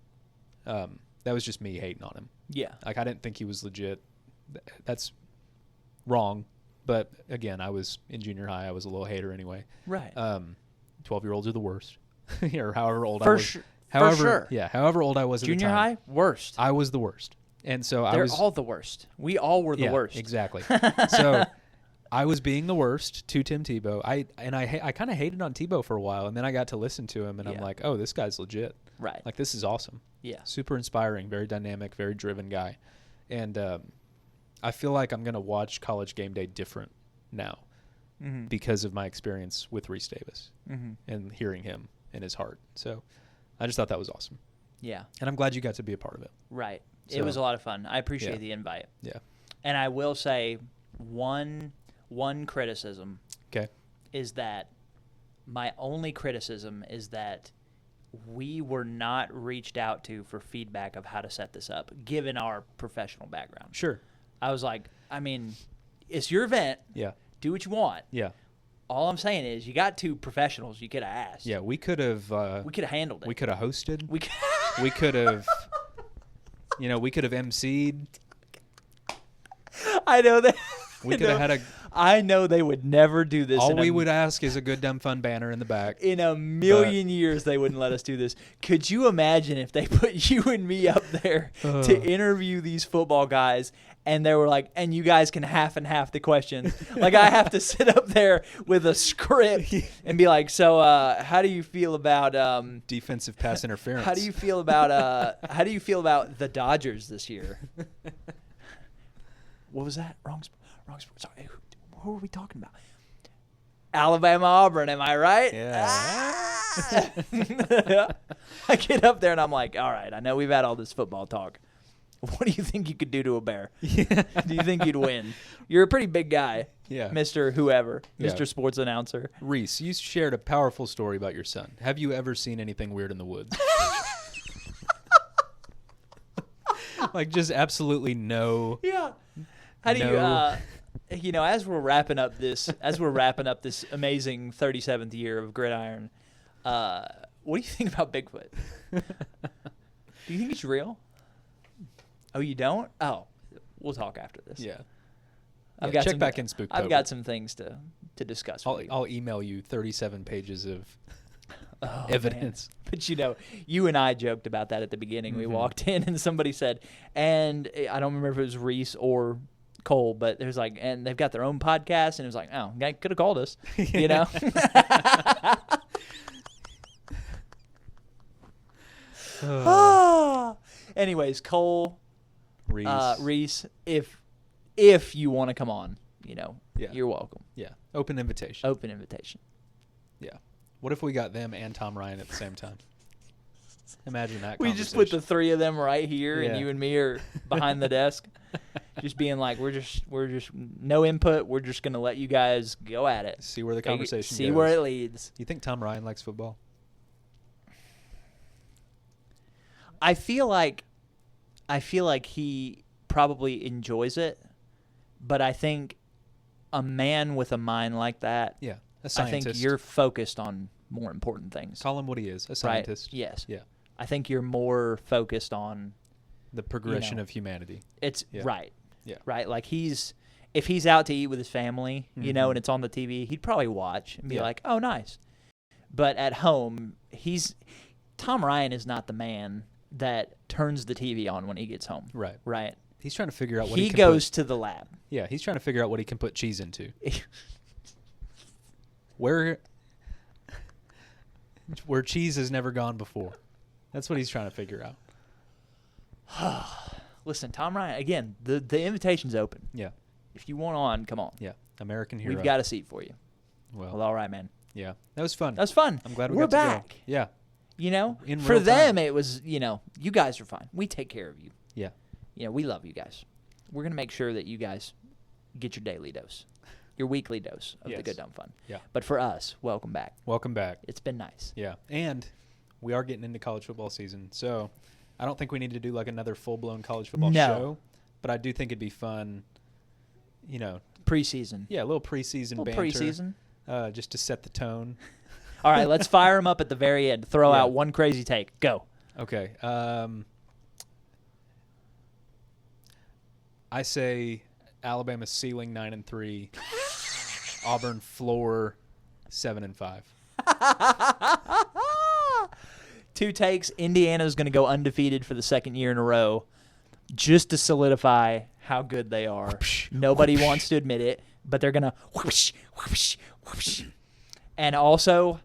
That was just me hating on him. Yeah. I didn't think he was legit. That's wrong. But again, I was in junior high. I was a little hater anyway. Right. 12-year-olds are the worst. Or however old For I was. sure. However, For sure. Yeah, however old I was at the time. Junior high, worst. I was the worst. And so They're all the worst. We all were the worst. Exactly. So I was being the worst to Tim Tebow. I kind of hated on Tebow for a while, and then I got to listen to him, and I'm like, oh, this guy's legit. Right. Like, this is awesome. Yeah. Super inspiring, very dynamic, very driven guy. And I feel like I'm going to watch College Game Day different now because of my experience with Reese Davis and hearing him and his heart. So I just thought that was awesome. Yeah. And I'm glad you got to be a part of it. Right. So, it was a lot of fun. I appreciate the invite. Yeah. And I will say one criticism is that my only criticism is that we were not reached out to for feedback of how to set this up, given our professional background. Sure. I was like, I mean, it's your event. Yeah. Do what you want. Yeah. All I'm saying is you got two professionals you could have asked. Yeah, we could have handled it. We could have hosted. We could have we could have MC'd. I know that. We could have had I know they would never do this. All we would ask is a good dumb fun banner in the back. In a million years, they wouldn't let us do this. Could you imagine if they put you and me up there to interview these football guys, and they were like, and you guys can half and half the questions? Like, I have to sit up there with a script and be like, so how do you feel about defensive pass interference? How do you feel about the Dodgers this year? What was that? Wrong sport. Sorry. Who are we talking about? Alabama, Auburn, am I right? Yeah. I get up there and I'm like, all right, I know we've had all this football talk. What do you think you could do to a bear? Yeah. Do you think you'd win? You're a pretty big guy, Mr. Whoever, Mr. Sports Announcer. Reese, you shared a powerful story about your son. Have you ever seen anything weird in the woods? Like, just absolutely no. Yeah. How do you, as we're wrapping up this amazing 37th year of Gridiron, what do you think about Bigfoot? Do you think he's real? Oh, you don't? Oh, we'll talk after this. Yeah. Check back in Spooktober. I've got some things to discuss. I'll email you 37 pages of evidence. Man. But you and I joked about that at the beginning. We walked in and somebody said, and I don't remember if it was Reese or Cole, but there's like, and they've got their own podcast, and it was like, oh, guy could have called us, Anyways, Cole, Reese, if you want to come on, you're welcome. Yeah, open invitation. Yeah. What if we got them and Tom Ryan at the same time? Imagine that. We just put the three of them right here, and you and me are behind the desk, just being like, we're just no input. We're just gonna let you guys go at it. See where the conversation goes. See where it leads. You think Tom Ryan likes football? I feel like he probably enjoys it, but I think a man with a mind like that, a scientist. I think you're focused on more important things. Call him what he is, a scientist. Right? Yes. Yeah. I think you're more focused on the progression of humanity. It's right. Yeah. Right. Like if he's out to eat with his family, you know, and it's on the TV, he'd probably watch and be like, "Oh, nice." But at home, Tom Ryan is not the man that turns the TV on when he gets home. Right. Right. He's trying to figure out what he can goes to the lab. Yeah, he's trying to figure out what he can put cheese into. where cheese has never gone before. That's what he's trying to figure out. Listen, Tom Ryan, again, the invitation's open. Yeah. If you want on, come on. Yeah. American hero. We've got a seat for you. Well, all right, man. Yeah. That was fun. That was fun. I'm glad we're got back. To go. Yeah. You know, In for real them, time. it was, you know, you guys are fine. We take care of you. Yeah. You know, we love you guys. We're going to make sure that you guys get your daily dose, your weekly dose of the Good Dumb Fun. Yeah. But for us, welcome back. Welcome back. It's been nice. Yeah. And we are getting into college football season. So I don't think we need to do like another full-blown college football show. But I do think it'd be fun, you know. Preseason. Yeah, a little preseason banter. Preseason. Just to set the tone. All right, let's fire them up at the very end. Throw out one crazy take. Go. Okay. I say Alabama ceiling 9-3, Auburn floor 7-5. 2 takes. Indiana's going to go undefeated for the second year in a row, just to solidify how good they are. Nobody wants to admit it, but they're going to whoosh, whoosh, whoosh. And also,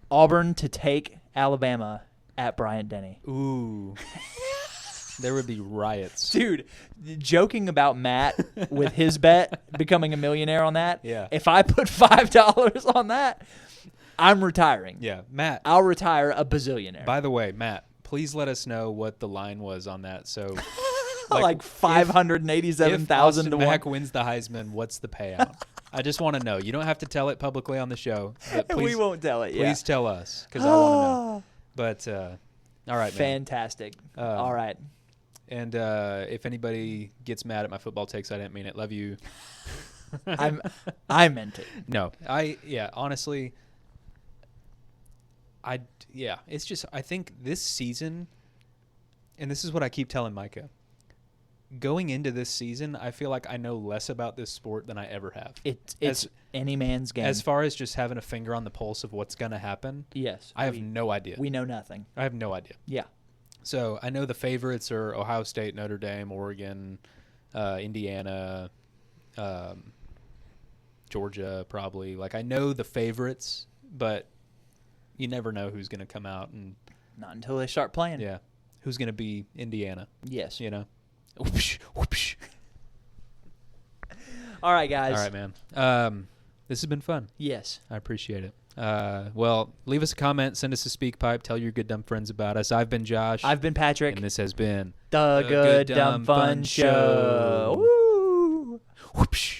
Auburn to take Alabama at Bryant-Denny. Ooh. There would be riots. Dude, joking about Matt with his bet, becoming a millionaire on that. Yeah. If I put $5 on that, I'm retiring. Yeah. Matt. I'll retire a bazillionaire. By the way, Matt, please let us know what the line was on that. So, like 587,000 to 1. If Mack wins the Heisman, what's the payout? I just want to know. You don't have to tell it publicly on the show. But please, we won't tell it. Please tell us because I want to know. But all right, man. Fantastic. All right. And if anybody gets mad at my football takes, I didn't mean it. Love you. I meant it. No, honestly, it's just I think this season, and this is what I keep telling Micah. Going into this season, I feel like I know less about this sport than I ever have. It's any man's game. As far as just having a finger on the pulse of what's going to happen, yes, I have no idea. We know nothing. I have no idea. Yeah. So I know the favorites are Ohio State, Notre Dame, Oregon, Indiana, Georgia, probably. Like I know the favorites, but you never know who's going to come out and not until they start playing. Yeah, who's going to be Indiana? Yes, you know. Whoopsh, whoopsh. All right, guys. All right, man. This has been fun. Yes, I appreciate it. Well, leave us a comment, send us a speak pipe, tell your good dumb friends about us. I've been Josh. I've been Patrick. And this has been the Good Dumb Fun Show. Woo! Whoopsh.